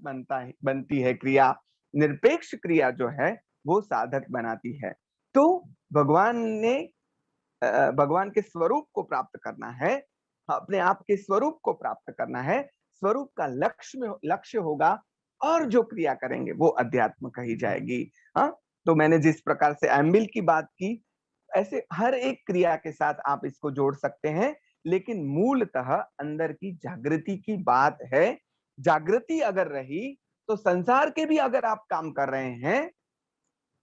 बनती है क्रिया। निरपेक्ष क्रिया जो है वो साधक बनाती है। तो भगवान ने भगवान के स्वरूप को प्राप्त करना है, अपने आप के स्वरूप को प्राप्त करना है। स्वरूप का लक्ष्य होगा, और जो क्रिया करेंगे वो अध्यात्म कही जाएगी। हाँ, तो मैंने जिस प्रकार से एम्बिल की बात की, ऐसे हर एक क्रिया के साथ आप इसको जोड़ सकते हैं। लेकिन मूलतः अंदर की जागृति की बात है। जागृति अगर रही, तो संसार के भी अगर आप काम कर रहे हैं,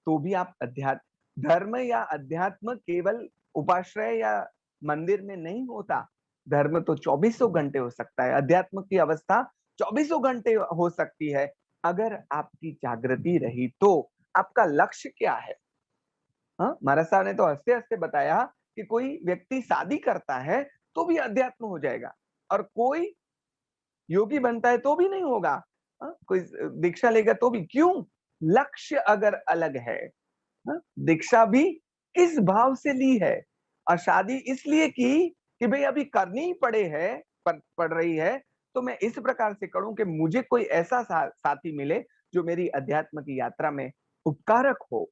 तो भी आप अध्यात्म, धर्म या अध्यात्म केवल उपाश्रय या मंदिर में नहीं होता। धर्म तो 24 घंटे हो सकता है, अध्यात्म की अवस्था 24 घंटे हो सकती है, अगर आपकी जागृति रही तो। आपका लक्ष्य क्या है? हाँ, महाराज साहब ने तो हंसते हंसते बताया कि कोई व्यक्ति शादी करता है तो भी अध्यात्म हो जाएगा, और कोई योगी बनता है तो भी नहीं होगा। कोई दीक्षा लेगा तो भी क्यों? लक्ष्य अगर अलग है। दीक्षा भी किस भाव से ली है, और शादी इसलिए की कि भाई अभी करनी ही पड़ रही है, तो मैं इस प्रकार से करूं कि मुझे कोई ऐसा साथी मिले जो मेरी अध्यात्म की यात्रा में उपकारक हो,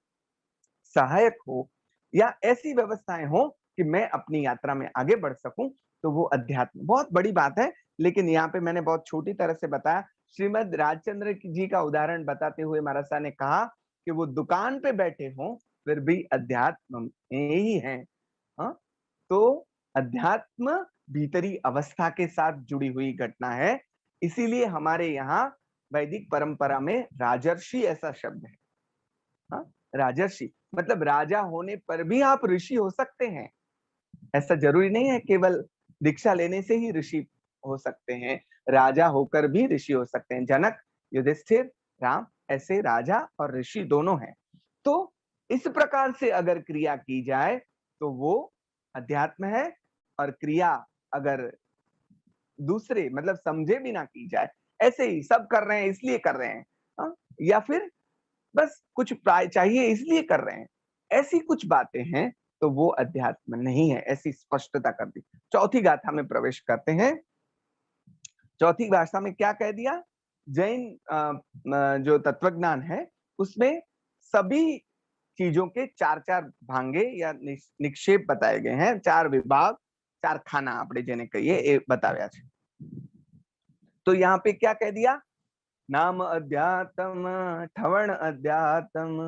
सहायक हो, या ऐसी व्यवस्थाएं हो कि मैं अपनी यात्रा में आगे बढ़ सकूं। तो वो अध्यात्म बहुत बड़ी बात है। लेकिन यहाँ पे मैंने बहुत छोटी तरह से बताया। श्रीमद राजचंद्र जी का उदाहरण बताते हुए महाराज साहब ने कहा कि वो दुकान पे बैठे हों, फिर भी अध्यात्म में ही हैं। हाँ? तो अध्यात्म भीतरी अवस्था के साथ जुड़ी हुई घटना है। इसीलिए हमारे यहाँ वैदिक परंपरा में राजर्षि ऐसा शब्द है। हाँ, राजर्षि मतलब राजा होने पर भी आप ऋषि हो सकते हैं। ऐसा जरूरी नहीं है केवल दीक्षा लेने से ही ऋषि हो सकते हैं, राजा होकर भी ऋषि हो सकते हैं। जनक, युधिष्ठिर, राम ऐसे राजा और ऋषि दोनों हैं। तो इस प्रकार से अगर क्रिया की जाए तो वो अध्यात्म है, और क्रिया अगर दूसरे मतलब समझे बिना की जाए, ऐसे ही सब कर रहे हैं इसलिए कर रहे हैं, हाँ? या फिर बस कुछ प्राय चाहिए इसलिए कर रहे हैं, ऐसी कुछ बातें हैं, तो वो अध्यात्म नहीं है, ऐसी स्पष्टता कर दी। चौथी गाथा में प्रवेश करते हैं। चौथी गाथा में क्या कह दिया? जैन जो तत्वज्ञान है उसमें सभी चीजों के चार चार भांगे या निक्षेप बताए गए हैं, चार विभाग, चार खाना આપણે જેને કહીએ એ बताव्या છે। तो यहाँ पे क्या कह दिया? नाम अध्यात्म ठवण अध्यात्म,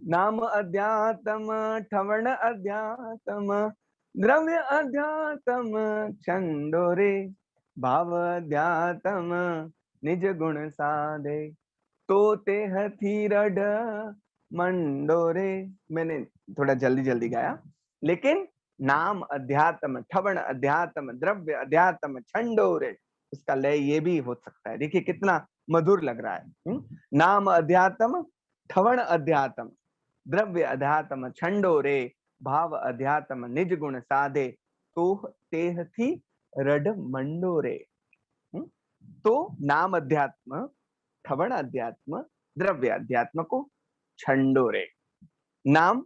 नाम अध्यात्म ठवण अध्यात्म, द्रव्य अध्यात्म छंदोरे, भाव अध्यात्म निज गुण साधे, तो ते हथी रड मंडोरे। मैंने थोड़ा जल्दी जल्दी गाया, लेकिन नाम अध्यात्म ठवण अध्यात्म द्रव्य अध्यात्म छंडोरे, उसका लय ये भी हो सकता है। देखिए कितना मधुर लग रहा है। नाम अध्यात्म ठवण अध्यात्म द्रव्य अध्यात्म छंडोरे, भाव अध्यात्म निज गुण साधे, तो तेह थी रड मंडोरे। तो नाम अध्यात्म, ठवण अध्यात्म, द्रव्य अध्यात्म को छंडोरे। नाम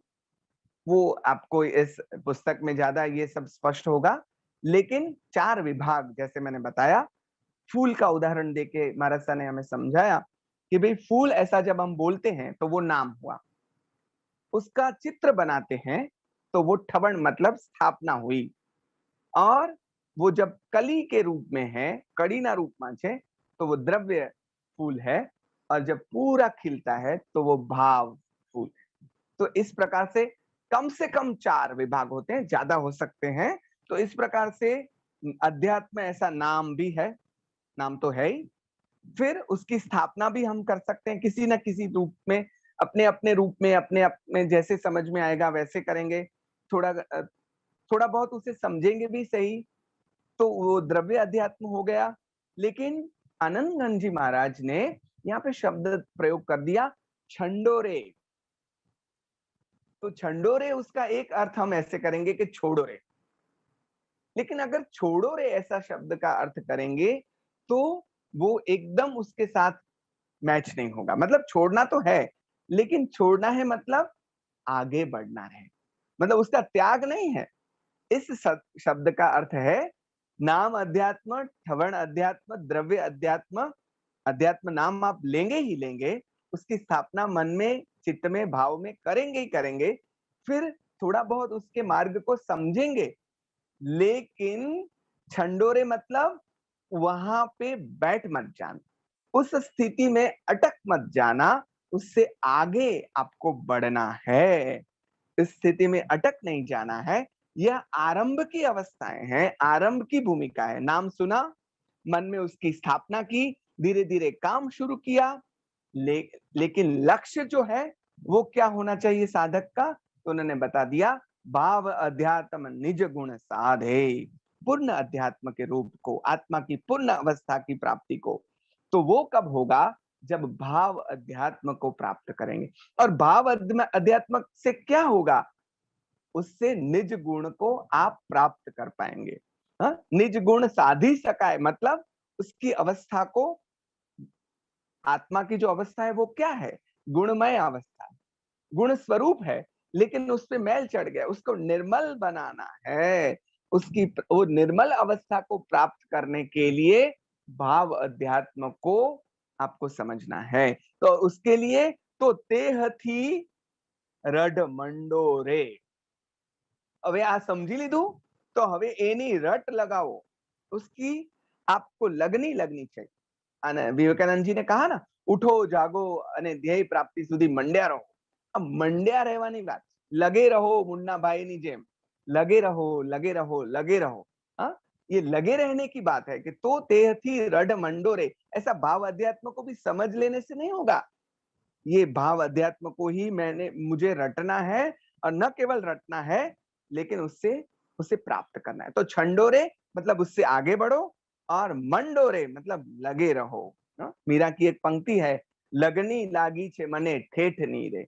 वो आपको इस पुस्तक में ज्यादा ये सब स्पष्ट होगा, लेकिन चार विभाग जैसे मैंने बताया, फूल का उदाहरण देके महाराज साहब ने हमें समझाया कि भाई फूल ऐसा जब हम बोलते हैं तो वो नाम हुआ, उसका चित्र बनाते हैं तो वो ठवण मतलब स्थापना हुई, और वो जब कली के रूप में है, कड़ीना रूप में है, तो वो द्रव्य फूल है, और जब पूरा खिलता है तो वो भाव फूल है। तो इस प्रकार से कम चार विभाग होते हैं, ज्यादा हो सकते हैं। तो इस प्रकार से अध्यात्म ऐसा नाम भी है, नाम तो है ही, फिर उसकी स्थापना भी हम कर सकते हैं किसी न किसी रूप में, अपने अपने रूप में, अपने अपने जैसे समझ में आएगा वैसे करेंगे, थोड़ा बहुत उसे समझेंगे भी सही, तो वो द्रव्य अध्यात्म हो गया। लेकिन आनंदगंज जी महाराज ने यहाँ पे शब्द प्रयोग कर दिया छंडोरे। तो छंडोरे उसका एक अर्थ हम ऐसे करेंगे कि छोड़ो रे, लेकिन अगर छोड़ो रे ऐसा शब्द का अर्थ करेंगे तो वो एकदम उसके साथ मैच नहीं होगा। मतलब छोड़ना तो है, लेकिन छोड़ना है मतलब आगे बढ़ना है, मतलब उसका त्याग नहीं है। इस शब्द का अर्थ है नाम अध्यात्म, ठवण अध्यात्म, द्रव्य अध्यात्म। अध्यात्म नाम आप लेंगे ही लेंगे, उसकी स्थापना मन में, चित्त में, भाव में करेंगे ही करेंगे, फिर थोड़ा बहुत उसके मार्ग को समझेंगे, लेकिन छंडोरे मतलब वहां पे बैठ मत जाना, उस स्थिति में अटक मत जाना, उससे आगे आपको बढ़ना है। इस स्थिति में अटक नहीं जाना है। यह आरंभ की अवस्थाएं हैं, आरंभ की भूमिका है। नाम सुना, मन में उसकी स्थापना की, धीरे धीरे काम शुरू किया, लेकिन लक्ष्य जो है वो क्या होना चाहिए साधक का? तो उन्होंने बता दिया, भाव अध्यात्म निज गुण साधे, पूर्ण अध्यात्म के रूप को, आत्मा की पूर्ण अवस्था की प्राप्ति को। तो वो कब होगा? जब भाव अध्यात्म को प्राप्त करेंगे। और भाव अध्यात्म से क्या होगा? उससे निज गुण को आप प्राप्त कर पाएंगे। हाँ? निज गुण साधी सकाए मतलब उसकी अवस्था को, आत्मा की जो अवस्था है वो क्या है? गुणमय अवस्था, गुण स्वरूप है, लेकिन उस पे मैल चढ़ गया, उसको निर्मल बनाना है। उसकी वो निर्मल अवस्था को प्राप्त करने के लिए भाव अध्यात्म को आपको समझना है। तो उसके लिए तो तेह थी रड मंडोरे। હવે આ સમજી લીધું, તો હવે એની રટ લગાવો, उसकी आपको लगनी છે। અને વિવેકાનંદજીને કહા ને, ઉઠો જાગો અને ધ્યેય પ્રાપ્તિ સુધી મંડ્યા રહો। આ મંડ્યા રહેવાની વાત, લગે રહો મુન્ના ભાઈની જેમ, લગે રહો, લગે રહો, લગે રહો। હા, ये लगे रहने की बात है कि तो तेह थी रड मंडोरे, ऐसा भाव अध्यात्म को भी समझ लेने से नहीं होगा। ये भाव अध्यात्म को ही मुझे रटना है, और न केवल रटना है लेकिन उससे उसे प्राप्त करना है। तो छंडोरे मतलब उससे आगे बढ़ो, और मंडोरे मतलब लगे रहो। मीरा की एक पंक्ति है, लगनी लागी छे मने ठेठ नी रे,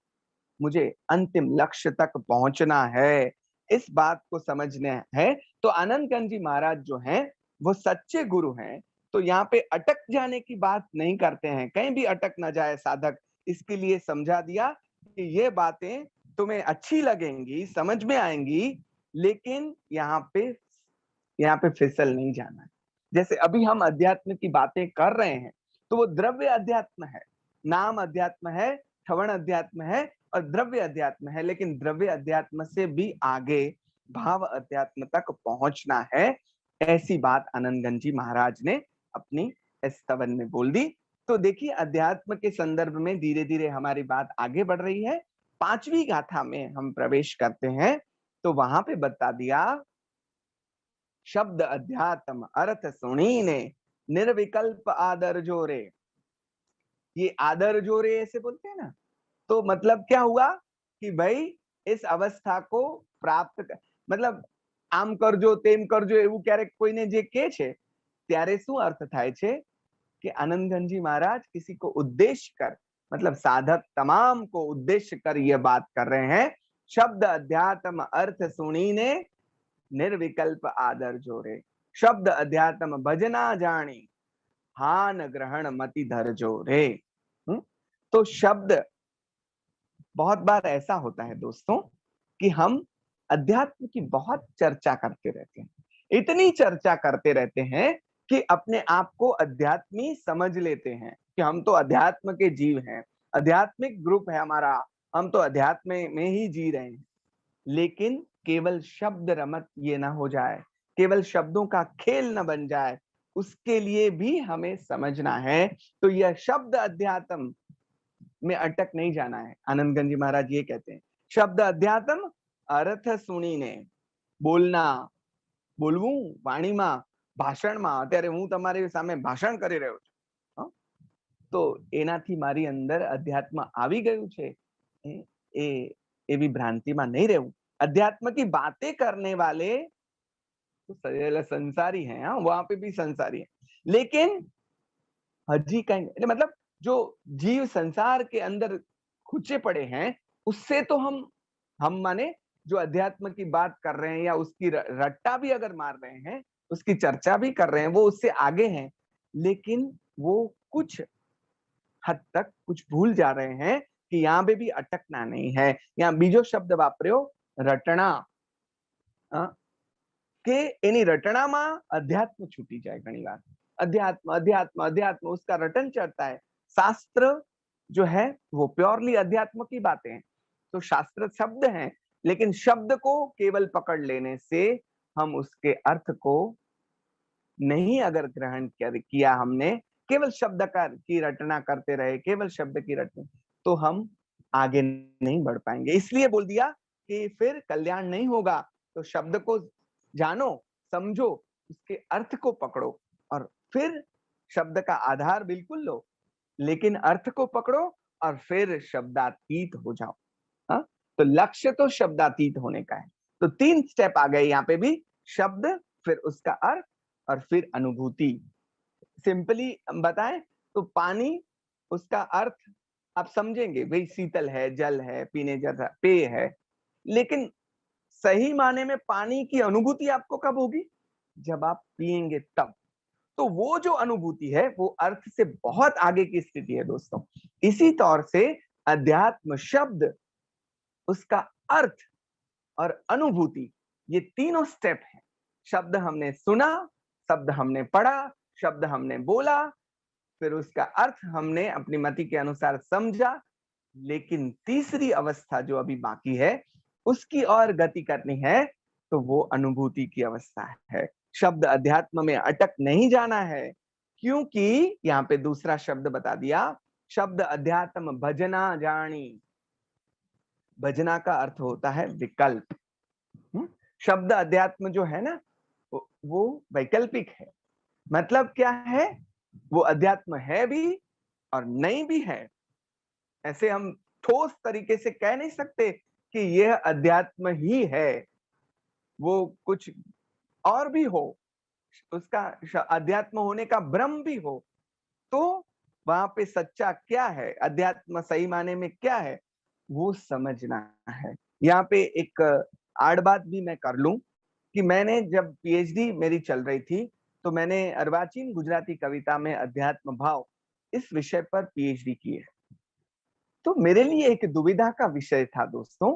मुझे अंतिम लक्ष्य तक पहुंचना है, इस बात को समझना है। तो आनंदगंज जी महाराज जो हैं वो सच्चे गुरु हैं। तो यहाँ पे अटक जाने की बात नहीं करते हैं, कहीं भी अटक ना जाए साधक, इसके लिए समझा दिया कि ये बातें तुम्हें अच्छी लगेंगी, समझ में आएंगी, लेकिन यहाँ पे फिसल नहीं जाना है। जैसे अभी हम अध्यात्म की बातें कर रहे हैं, तो वो द्रव्य अध्यात्म है, नाम अध्यात्म है, श्रवण अध्यात्म है और द्रव्य अध्यात्म है, लेकिन द्रव्य अध्यात्म से भी आगे भाव अध्यात्म तक पहुंचना है। ऐसी बात आनंदगंज जी महाराज ने अपनी स्तवन में बोल दी। तो देखिए, अध्यात्म के संदर्भ में धीरे धीरे हमारी बात आगे बढ़ रही है। पांचवी गाथा में हम प्रवेश करते हैं, तो वहां पे बता दिया, शब्द अध्यात्म अर्थ सुनीने, निर्विकल्प आदर जोरे। ये आदर जोरे ऐसे बोलते हैं ना, तो मतलब क्या हुआ कि भाई इस अवस्था को प्राप्त मतलब આમ કરજો તેમ કરજો એવું ક્યારેક કોઈને જે કહે છે ત્યારે શું અર્થ થાય છે कि आनंदगंज जी महाराज किसी को उद्देश्य कर, मतलब साधक तमाम को उद्देश्य कर यह बात कर रहे हैं, शब्द अध्यात्म अर्थ सुनीने, निर्विकल्प आदर जोरे। शब्द अध्यात्म भजना जानी, हान ग्रहण मति धर जोरे। तो शब्द, बहुत बार ऐसा होता है दोस्तों कि हम अध्यात्म की बहुत चर्चा करते रहते हैं, इतनी चर्चा करते रहते हैं कि अपने आप को अध्यात्मी समझ लेते हैं कि हम तो अध्यात्म के जीव हैं, आध्यात्मिक ग्रुप है हमारा, हम तो अध्यात्म में ही जी रहे हैं। लेकिन केवल शब्द रमत ये ना हो जाए, केवल शब्दों का खेल न बन जाए, उसके लिए भी हमें समझना है। तो यह शब्द अध्यात्म में अटक नहीं जाना है। आनंदगंज जी महाराज ये कहते हैं, शब्द अध्यात्म अर्थ सुनीने, બોલના, બોલવું વાણીમાં, ભાષણમાં, અત્યારે હું તમારી સામે ભાષણ કરી રહ્યો છું, તો એનાથી મારી અંદર અધ્યાત્મ આવી ગયું છે, એ એવી ભ્રાંતિમાં नहीं रहूं। अध्यात्म की बातें करने वाले तो संसारी हैं, वहां पे भी संसारी है, लेकिन हजी कहीं मतलब जो जीव संसार के अंदर खुचे पड़े हैं, उससे तो हम माने जो अध्यात्म की बात कर रहे हैं या उसकी रट्टा भी अगर मार रहे हैं, उसकी चर्चा भी कर रहे हैं, वो उससे आगे हैं, लेकिन वो कुछ हद तक कुछ भूल जा रहे हैं कि यहाँ पे भी अटकना नहीं है। यहाँ बीजो शब्द वापर्यो रटना, के एनी रटणाમાં अध्यात्म छूटी जाए। घनी बार अध्यात्म अध्यात्म अध्यात्म उसका रटन चढ़ता है। शास्त्र जो है वो प्योरली अध्यात्म की बातें हैं, तो शास्त्र शब्द हैं, लेकिन शब्द को केवल पकड़ लेने से हम उसके अर्थ को नहीं अगर ग्रहण किया हमने, केवल शब्द की रटना करते रहे, केवल शब्द की रटना, तो हम आगे नहीं बढ़ पाएंगे। इसलिए बोल दिया कि फिर कल्याण नहीं होगा। तो शब्द को जानो, समझो, उसके अर्थ को पकड़ो, और फिर शब्द का आधार बिल्कुल लो, लेकिन अर्थ को पकड़ो और फिर शब्दातीत हो जाओ। हाँ, तो लक्ष्य तो शब्दातीत होने का है। तो 3 स्टेप आ गए यहाँ पे भी, शब्द, फिर उसका अर्थ और फिर अनुभूति। सिंपली बताएं तो पानी, उसका अर्थ आप समझेंगे, भाई शीतल है, जल है, पीने जैसा पेय है, लेकिन सही माने में पानी की अनुभूति आपको कब होगी? जब आप पिएंगे तब। तो वो जो अनुभूति है वो अर्थ से बहुत आगे की स्थिति है दोस्तों। इसी तौर से अध्यात्म शब्द, उसका अर्थ और अनुभूति, ये तीनों स्टेप हैं। शब्द हमने सुना, शब्द हमने पढ़ा, शब्द हमने बोला, फिर उसका अर्थ हमने अपनी मति के अनुसार समझा, लेकिन तीसरी अवस्था जो अभी बाकी है उसकी और गति करनी है, तो वो अनुभूति की अवस्था है। शब्द अध्यात्म में अटक नहीं जाना है, क्योंकि यहाँ पे दूसरा शब्द बता दिया, शब्द अध्यात्म भजना जानी। भजना का अर्थ होता है विकल्प। शब्द अध्यात्म जो है ना, वो वैकल्पिक है। मतलब क्या है, वो अध्यात्म है भी और नहीं भी है। ऐसे हम ठोस तरीके से कह नहीं सकते कि यह अध्यात्म ही है, वो कुछ और भी हो, उसका अध्यात्म होने का भ्रम भी हो, तो वहां पे सच्चा क्या है, अध्यात्म सही माने में क्या है, वो समझना है। यहाँ पे एक आड़ बात भी मैं कर लूं कि मैंने जब पीएचडी मेरी चल रही थी, तो मैंने अर्वाचीन गुजराती कविता में अध्यात्म भाव इस विषय पर पीएचडी की है। तो मेरे लिए एक दुविधा का विषय था दोस्तों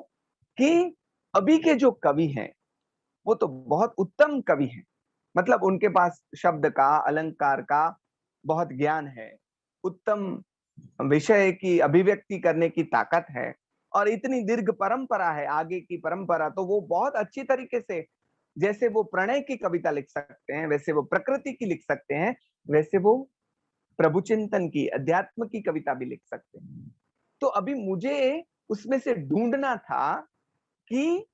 कि अभी के जो कवि हैं वो तो बहुत उत्तम कवि हैं, मतलब उनके पास शब्द का, अलंकार का बहुत ज्ञान है, उत्तम विषय की अभिव्यक्ति करने की ताकत है, और इतनी दीर्घ परंपरा है, आगे की परंपरा, तो वो बहुत अच्छी तरीके से, जैसे वो प्रणय की कविता लिख सकते हैं, वैसे वो प्रकृति की लिख सकते हैं, वैसे वो प्रभु चिंतन की, अध्यात्म की कविता भी लिख सकते हैं। तो अभी मुझे उसमें से ढूंढना था कि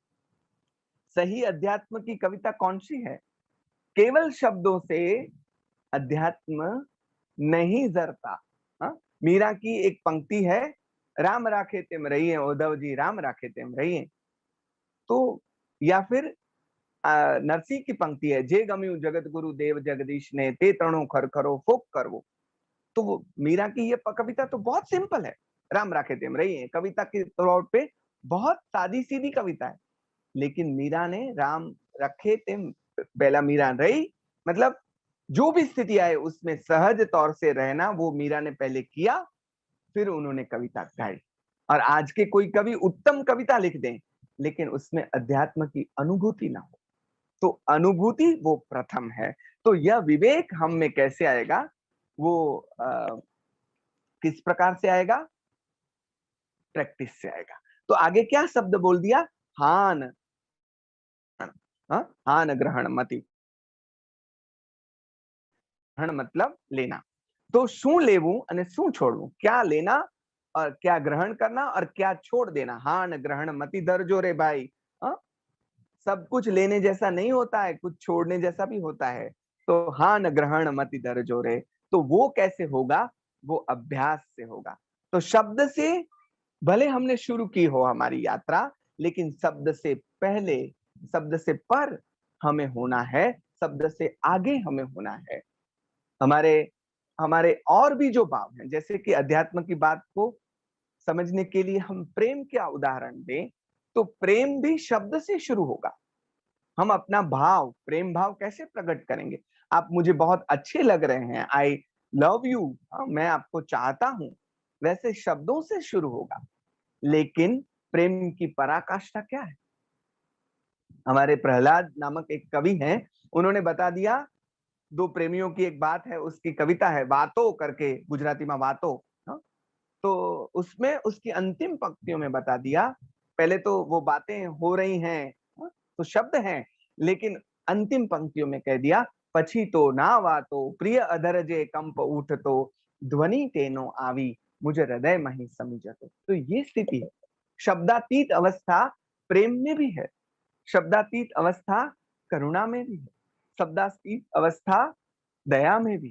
सही अध्यात्म की कविता कौन सी है। केवल शब्दों से अध्यात्म नहीं जरता। हाँ? मीरा की एक पंक्ति है, राम राखे तेम रहिए उद्धव जी, राम राखे तेम रहिए। तो या फिर नरसिंह की पंक्ति है, जे गम्यू जगत गुरु देव जगदीश ने ते तणो खर खरो फोक करवो। तो वो मीरा की ये कविता तो बहुत सिंपल है, राम राखे तेम रहिए, कविता के तौर पे बहुत सादी सीधी कविता है, लेकिन मीरा ने राम रखे तेम, पहला मीरा रही, मतलब जो भी स्थिति आए उसमें सहज तौर से रहना वो मीरा ने पहले किया, फिर उन्होंने कविता गाई। और आज के कोई कवि उत्तम कविता लिख दें, लेकिन उसमें अध्यात्म की अनुभूति ना हो, तो अनुभूति वो प्रथम है। तो यह विवेक हम में कैसे आएगा, वो किस प्रकार से आएगा, प्रैक्टिस से आएगा। तो आगे क्या शब्द बोल दिया, हान, हाँ? हान ग्रहण मति, ग्रहण मतलब लेना। तो शू लेवू અને શું છોડવું, क्या लेना और क्या ग्रहण करना और क्या छोड़ देना। हान ग्रहण मति दर्जो रे भाई। हाँ? सब कुछ लेने जैसा नहीं होता है, कुछ छोड़ने जैसा भी होता है। तो हान ग्रहण मति दर्जो रे, तो वो कैसे होगा, वो अभ्यास से होगा। तो शब्द से भले हमने शुरू की हो हमारी यात्रा, लेकिन शब्द से पहले, शब्द से पर हमें होना है, शब्द से आगे हमें होना है। हमारे हमारे और भी जो भाव हैं, जैसे कि अध्यात्म की बात को समझने के लिए हम प्रेम का उदाहरण दें, तो प्रेम भी शब्द से शुरू होगा। हम अपना भाव, प्रेम भाव कैसे प्रकट करेंगे, आप मुझे बहुत अच्छे लग रहे हैं, आई लव यू, मैं आपको चाहता हूं, वैसे शब्दों से शुरू होगा। लेकिन प्रेम की पराकाष्ठा क्या है, हमारे प्रहलाद नामक एक कवि हैं, उन्होंने बता दिया, दो प्रेमियों की एक बात है, उसकी कविता है वातो करके, गुजराती में वातो। हाँ? तो उसमें उसकी अंतिम पंक्तियों में बता दिया, पहले तो वो बातें हो रही हैं, हाँ? तो शब्द हैं, लेकिन अंतिम पंक्तियों में कह दिया, पछी तो ना वातो प्रिय अधरजे कंप उठ तो ध्वनि तेनो आवी मुझे हृदय मही समीजतो। तो ये स्थिति है, शब्दातीत अवस्था प्रेम में भी है, शब्दातीत अवस्था करुणा में भी है, शब्दातीत अवस्था दया में भी।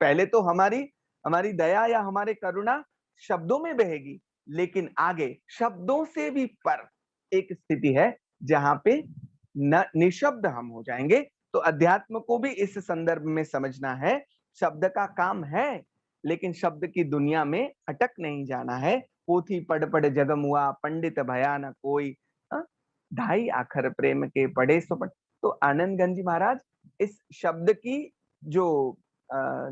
पहले तो हमारी हमारी दया या हमारे करुणा शब्दों में बहेगी, लेकिन आगे शब्दों से भी पर एक स्थिति है जहां पे निशब्द हम हो जाएंगे। तो अध्यात्म को भी इस संदर्भ में समझना है, शब्द का काम है, लेकिन शब्द की दुनिया में अटक नहीं जाना है। पोथी पढ़ पढ़ जगमुआ पंडित भया न कोई, ढाई आखर प्रेम के पढ़े सो पढ़। तो आनंद गंज जी महाराज इस शब्द की जो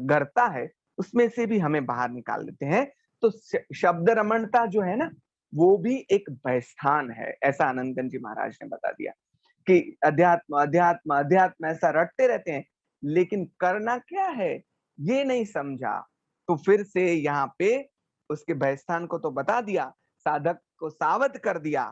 गर्ता है उसमें से भी हमें बाहर निकाल लेते हैं। तो शब्द रमणता जो है ना, वो भी एक स्थान है, ऐसा आनंदगंज जी महाराज ने बता दिया कि अध्यात्म अध्यात्म अध्यात्म ऐसा रटते रहते हैं, लेकिन करना क्या है ये नहीं समझा। तो फिर से यहाँ पे उसके भयस्थान को तो बता दिया, साधक को सावध कर दिया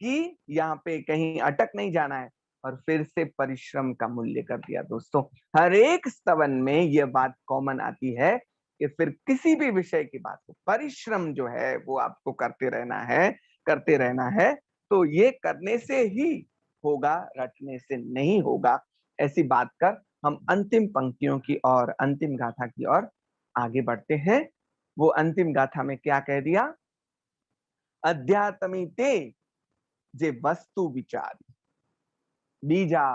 कि यहाँ पे कहीं अटक नहीं जाना है, और फिर से परिश्रम का मूल्य कर दिया। दोस्तों, हर एक स्तवन में यह बात कॉमन आती है कि फिर किसी भी विषय की बात हो, परिश्रम जो है वो आपको करते रहना है, करते रहना है। तो ये करने से ही होगा, रटने से नहीं होगा। ऐसी बात कर हम अंतिम पंक्तियों की और अंतिम गाथा की ओर आगे बढ़ते हैं। वो अंतिम गाथा में क्या कह दिया? अध्यात्मी ते जे वस्तु विचारी बीजा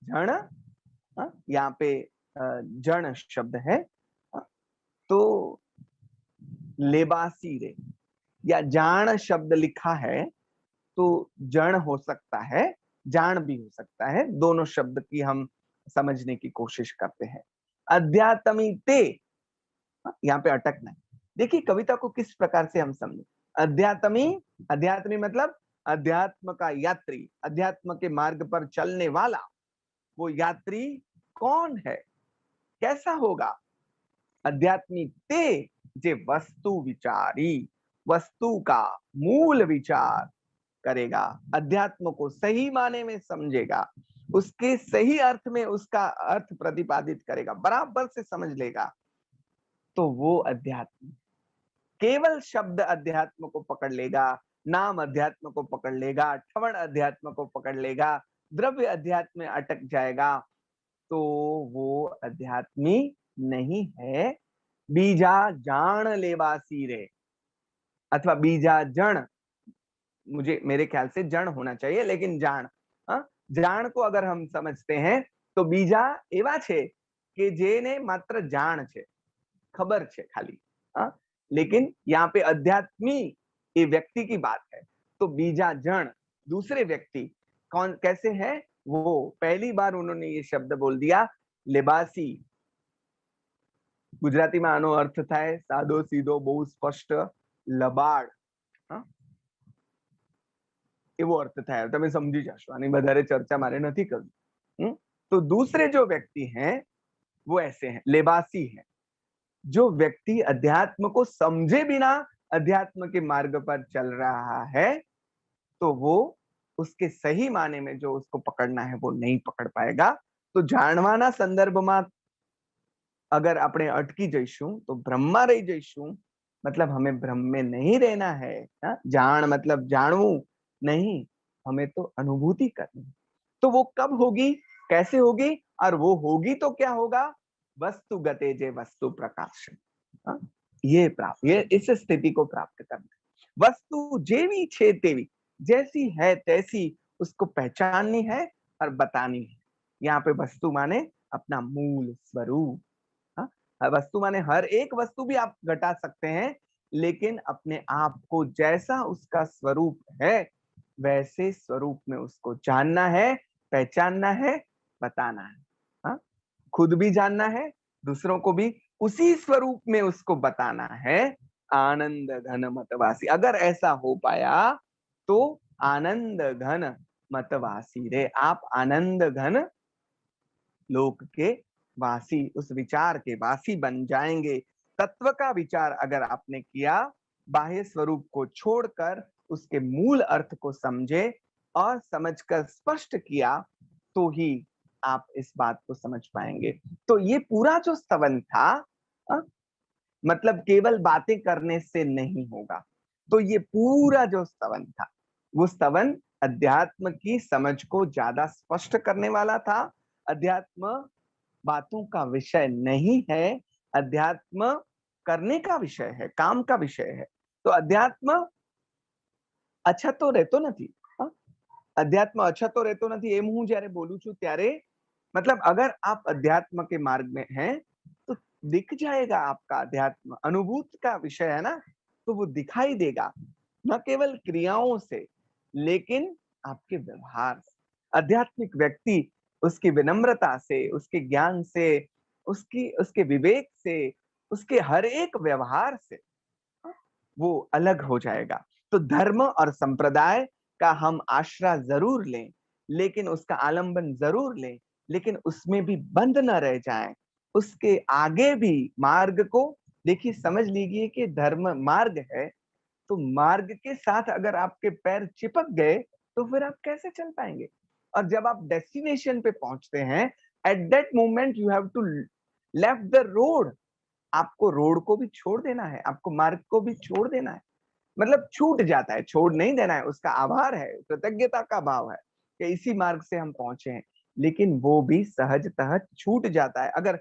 जण। यहाँ पे जण शब्द है, तो लेबासी रे या जान शब्द लिखा है, तो जण हो सकता है, जान भी हो सकता है, दोनों शब्द की हम समझने की कोशिश करते हैं। अध्यात्मी ते, यहाँ पे अटकना है। देखिए कविता को किस प्रकार से हम समझे। अध्यात्मी, अध्यात्मी मतलब अध्यात्म का यात्री, अध्यात्म के मार्ग पर चलने वाला। वो यात्री कौन है, कैसा होगा? अध्यात्मी ते जे वस्तु विचारी, वस्तु का मूल विचार करेगा, अध्यात्म को सही माने में समझेगा, उसके सही अर्थ में उसका अर्थ प्रतिपादित करेगा, बराबर से समझ लेगा, तो वो अध्यात्म। केवल शब्द अध्यात्म को पकड़ लेगा, नाम अध्यात्म को पकड़ लेगा, ठवण अध्यात्म को पकड़ लेगा, द्रव्य अध्यात्म में अटक जाएगा, तो वो अध्यात्मी नहीं है। बीजा जान लेवासी रे, अथवा बीजा जण, मुझे मेरे ख्याल से जण होना चाहिए, लेकिन जान, जान को अगर हम समझते हैं तो बीजा एवा छे કે જેને માત્ર જાણ છે, खबर છે खाली, लेकिन यहाँ पे अध्यात्मी ये व्यक्ति की बात है, तो बीजा जण दूसरे व्यक्ति कौन कैसे है? वो पहली बार उन्होंने ये शब्द बोल दिया लेबासी। ગુજરાતીમાં આનો અર્થ થાય સાદો સીધો બહુ સ્પષ્ટ, લબાડ, એવો अर्थ થાય, તમે સમજી જશો, આની વધારે ચર્ચા મારે નથી કરવી। तो दूसरे जो व्यक्ति हैं वो ऐसे हैं, लेबासी हैं। जो व्यक्ति अध्यात्म को समझे बिना अध्यात्म के मार्ग पर चल रहा है, तो वो उसके सही माने में जो उसको पकड़ना है वो नहीं पकड़ पाएगा। तो જાણવાના સંદર્ભમાં अगर આપણે अटकी जईशु तो भ्रमમાં रही जईशु, मतलब हमें भ्रम में नहीं रहना है। जान मतलब जानवू नहीं, हमें तो अनुभूति करनी। तो वो कब होगी, कैसे होगी, और वो होगी तो क्या होगा? वस्तु गते जे वस्तु प्रकाश, ये प्राप्त, ये इस स्थिति को प्राप्त करना। वस्तु जेवी छे तेवी, जैसी है तैसी उसको पहचाननी है और बतानी है। यहाँ पे वस्तु माने अपना मूल स्वरूप। वस्तु माने हर एक वस्तु भी आप घटा सकते हैं, लेकिन अपने आप को जैसा उसका स्वरूप है वैसे स्वरूप में उसको जानना है, पहचानना है, बताना है। खुद भी जानना है, दूसरों को भी उसी स्वरूप में उसको बताना है। आनंद घन मतवासी, अगर ऐसा हो पाया तो आनंद घन मतवासी रे, आप आनंद घन लोक के वासी, उस विचार के वासी बन जाएंगे। तत्व का विचार अगर आपने किया, बाह्य स्वरूप को छोड़कर उसके मूल अर्थ को समझे और समझकर स्पष्ट किया, तो ही आप इस बात को समझ पाएंगे। तो ये पूरा जो स्तवन था, मतलब केवल बातें करने से नहीं होगा। तो ये पूरा जो स्तवन था, वो स्तवन अध्यात्म की समझ को ज्यादा स्पष्ट करने वाला था। अध्यात्म बातों का विषय नहीं है, अध्यात्म करने का विषय है, काम का विषय है। तो अध्यात्म अच्छा तो रहतो નથી, अध्यात्म अच्छा तो रहतो નથી એમ હું જ્યારે બોલું છું ત્યારે, मतलब अगर आप अध्यात्म के मार्ग में हैं तो दिख जाएगा आपका अध्यात्म, अनुभूत का विषय है ना, तो वो दिखाई देगा, न केवल क्रियाओं से लेकिन आपके व्यवहार से। आध्यात्मिक व्यक्ति उसकी विनम्रता से, उसके ज्ञान से, उसके विवेक से, उसके हर एक व्यवहार से वो अलग हो जाएगा। तो धर्म और संप्रदाय का हम आश्रय जरूर लें, लेकिन उसका आलंबन जरूर लें, लेकिन उसमें भी बंद न रह जाएं। उसके आगे भी मार्ग को देखिए, समझ लीजिए कि धर्म मार्ग है, तो मार्ग के साथ अगर आपके पैर चिपक गए तो फिर आप कैसे चल पाएंगे? और जब आप डेस्टिनेशन पे पहुंचते हैं, at that moment you have to left the road. आपको रोड को भी छोड़ देना है, आपको मार्ग को भी छोड़ देना है, मतलब छूट जाता है, छोड़ नहीं देना है, उसका आभार है, कृतज्ञता का भाव है कि इसी मार्ग से हम पहुंचे हैं। लेकिन वो भी सहजतः छूट जाता है। अगर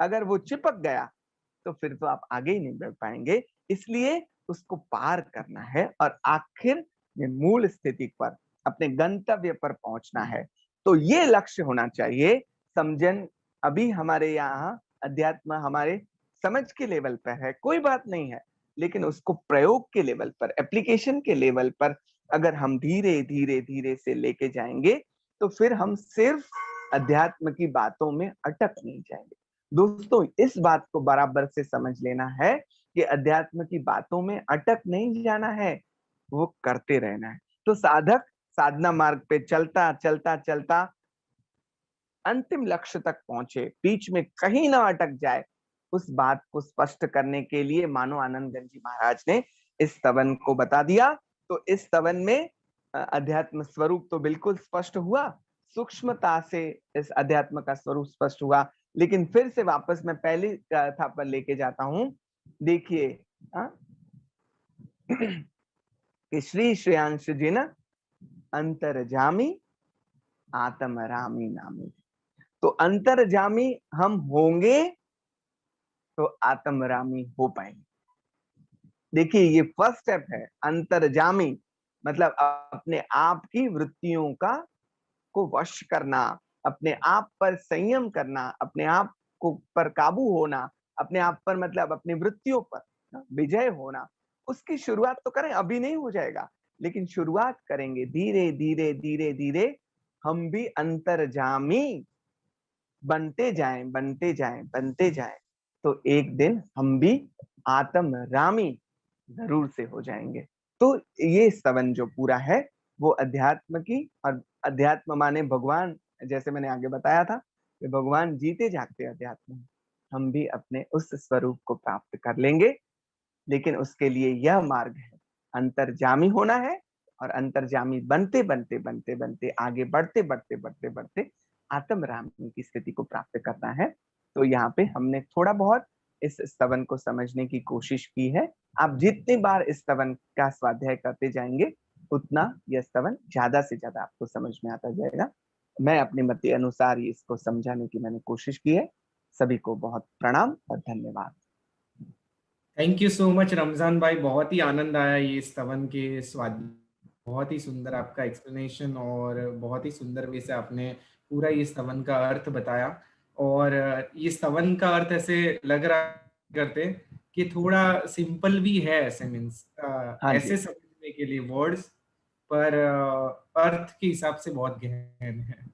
अगर वो चिपक गया तो फिर तो आप आगे ही नहीं बढ़ पाएंगे। इसलिए उसको पार करना है और आखिर में मूल स्थिति पर, अपने गंतव्य पर पहुंचना है। तो ये लक्ष्य होना चाहिए। समझन अभी हमारे यहाँ अध्यात्म हमारे समझ के लेवल पर है, कोई बात नहीं है, लेकिन उसको प्रयोग के लेवल पर, एप्लीकेशन के लेवल पर अगर हम धीरे धीरे धीरे से लेके जाएंगे तो फिर हम सिर्फ अध्यात्म की बातों में अटक नहीं जाएंगे। दोस्तों, इस बात को बराबर से समझ लेना है कि अध्यात्म की बातों में अटक नहीं जाना है, वो करते रहना है। तो साधक साधना मार्ग पे चलता चलता चलता अंतिम लक्ष्य तक पहुंचे, बीच में कहीं ना अटक जाए, उस बात को स्पष्ट करने के लिए मानो आनंदगंज जी महाराज ने इस स्तवन को बता दिया। तो इस स्तवन में अध्यात्म स्वरूप तो बिल्कुल स्पष्ट हुआ, सूक्ष्मता से इस अध्यात्म का स्वरूप स्पष्ट हुआ। लेकिन फिर से वापस मैं पहली कथा पर लेके जाता हूं। देखिए कि श्री श्रेयांश जी न अंतरजामी आत्मरामी नामी। तो अंतरजामी हम होंगे तो आत्मरामी हो पाएंगे। देखिए, ये फर्स्ट स्टेप है, अंतर्जामी मतलब अपने आप की वृत्तियों का को वश करना, अपने आप पर संयम करना, अपने आप को पर काबू होना, अपने आप पर मतलब अपनी वृत्तियों पर विजय होना। उसकी शुरुआत तो करें, अभी नहीं हो जाएगा, लेकिन शुरुआत करेंगे धीरे धीरे धीरे धीरे। हम भी अंतर्जामी बनते जाएं, बनते जाएं, बनते जाएं, तो एक दिन हम भी आत्मरामी जरूर से हो जाएंगे। तो ये स्तवन जो पूरा है वो अध्यात्म की, और अध्यात्म माने भगवान, जैसे मैंने आगे बताया था कि भगवान जीते जागते अध्यात्म हैं। हम भी अपने उस स्वरूप को प्राप्त कर लेंगे, लेकिन उसके लिए यह मार्ग है, अंतर्जामी होना है, और अंतर्जामी बनते बनते बनते बनते आगे बढ़ते बढ़ते बढ़ते बढ़ते आत्मरामी की स्थिति को प्राप्त करना है। तो यहाँ पे हमने थोड़ा बहुत इस स्तवन को समझने की कोशिश की है। आप जितनी बार इस स्तवन का स्वाध्याय करते जाएंगे, उतना यह स्तवन ज्यादा से ज्यादा आपको समझ में आता जाएगा। मैं अपने मत अनुसार इसको समझाने की मैंने कोशिश की है। सभी को बहुत प्रणाम और धन्यवाद। Thank you so much Ramzan भाई, बहुत ही आनंद आया ये स्तवन के स्वाद। बहुत ही सुंदर आपका एक्सप्लेनेशन और बहुत ही सुंदर वे से आपने पूरा ये स्तवन का अर्थ बताया। और ये स्तवन का अर्थ ऐसे लग रहा करते कि थोड़ा सिंपल भी है, ऐसे मीन्स हाँ ऐसे जी। समझने के लिए वर्ड्स, पर अर्थ के हिसाब से बहुत गहन है। जी।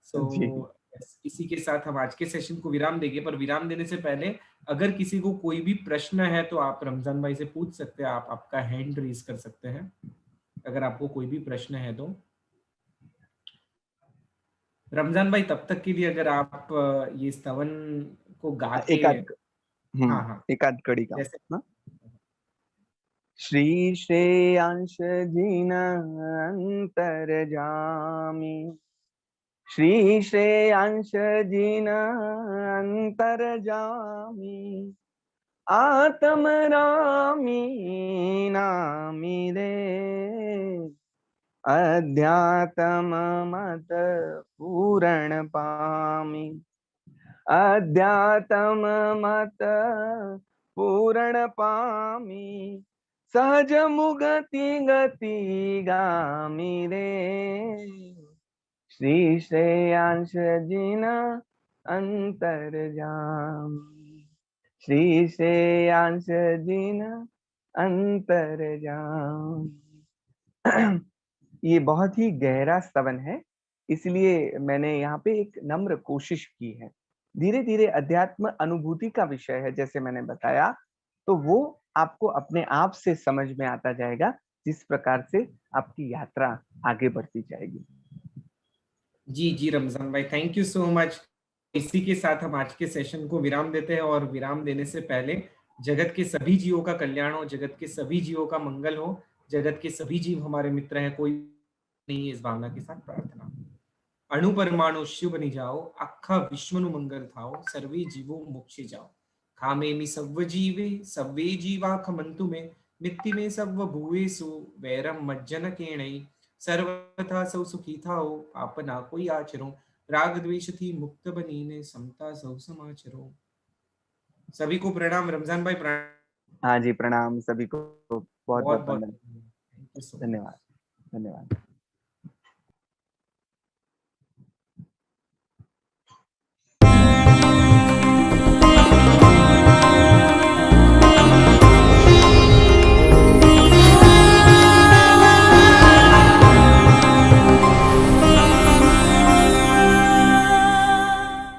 सो इसी के साथ हम आज के सेशन को विराम देंगे, पर विराम देने से पहले अगर किसी को कोई भी प्रश्न है तो आप रमजान भाई से पूछ सकते हैं। आप आपका हैंड रेज कर सकते हैं अगर आपको कोई भी प्रश्न है तो। रमजान भाई, तब तक के लिए अगर आप ये स्तवन को गा के, एक आध हाँ हाँ, एक आध कड़ी का जैसे ना। श्री श्रेयांश जिन अंतरजामी, श्री श्रेयांश जिन अंतरजामी, आत्मरामी नामी रे, अध्यात्म मत पूर्ण पामी, अध्यात्म मत पूर्ण पामी, सहज मुगति गति गामी रे, श्री श्रेयांश जिन अंतरजामी, श्री श्रेयांश जिन अंतरजामी। ये बहुत ही गहरा स्तवन है, इसलिए मैंने यहाँ पे एक नम्र कोशिश की है। धीरे धीरे अध्यात्म अनुभूति का विषय है, जैसे मैंने बताया, तो वो आपको अपने आप से समझ में आता जाएगा जिस प्रकार से आपकी यात्रा आगे बढ़ती जाएगी। जी जी रमजान भाई, थैंक यू सो मच। इसी के साथ हम आज के सेशन को विराम देते हैं, और विराम देने से पहले जगत के सभी जीवों का कल्याण हो, जगत के सभी जीवों का मंगल हो, जगत के सभी जीव हमारे मित्र हैं, कोई नहीं, इस भावना के साथ प्रार्थना। अणु परमाणु शिव बनी जाओ, अखा विश्वनु मंगल थाओ, सर्वे जीवो मोक्षे जाओ। खामेमि सव्व जीवे सव्वे जीवा खमन्तु मे, मित्ति में सव्व भूवेषु वैरम मज्जन केणै, सर्वथा सौ सुखी थाओ, आपना कोई आचरो, राग द्वेष थी मुक्त बनीने, समता सौ समाचरो। सभी को प्रणाम। रमजान भाई प्रणाम। हाँ जी, प्रणाम सभी को, बहुत बहुत बहुत बहुत वंदन। Thank you so much. धन्यवाद। धन्यवाद।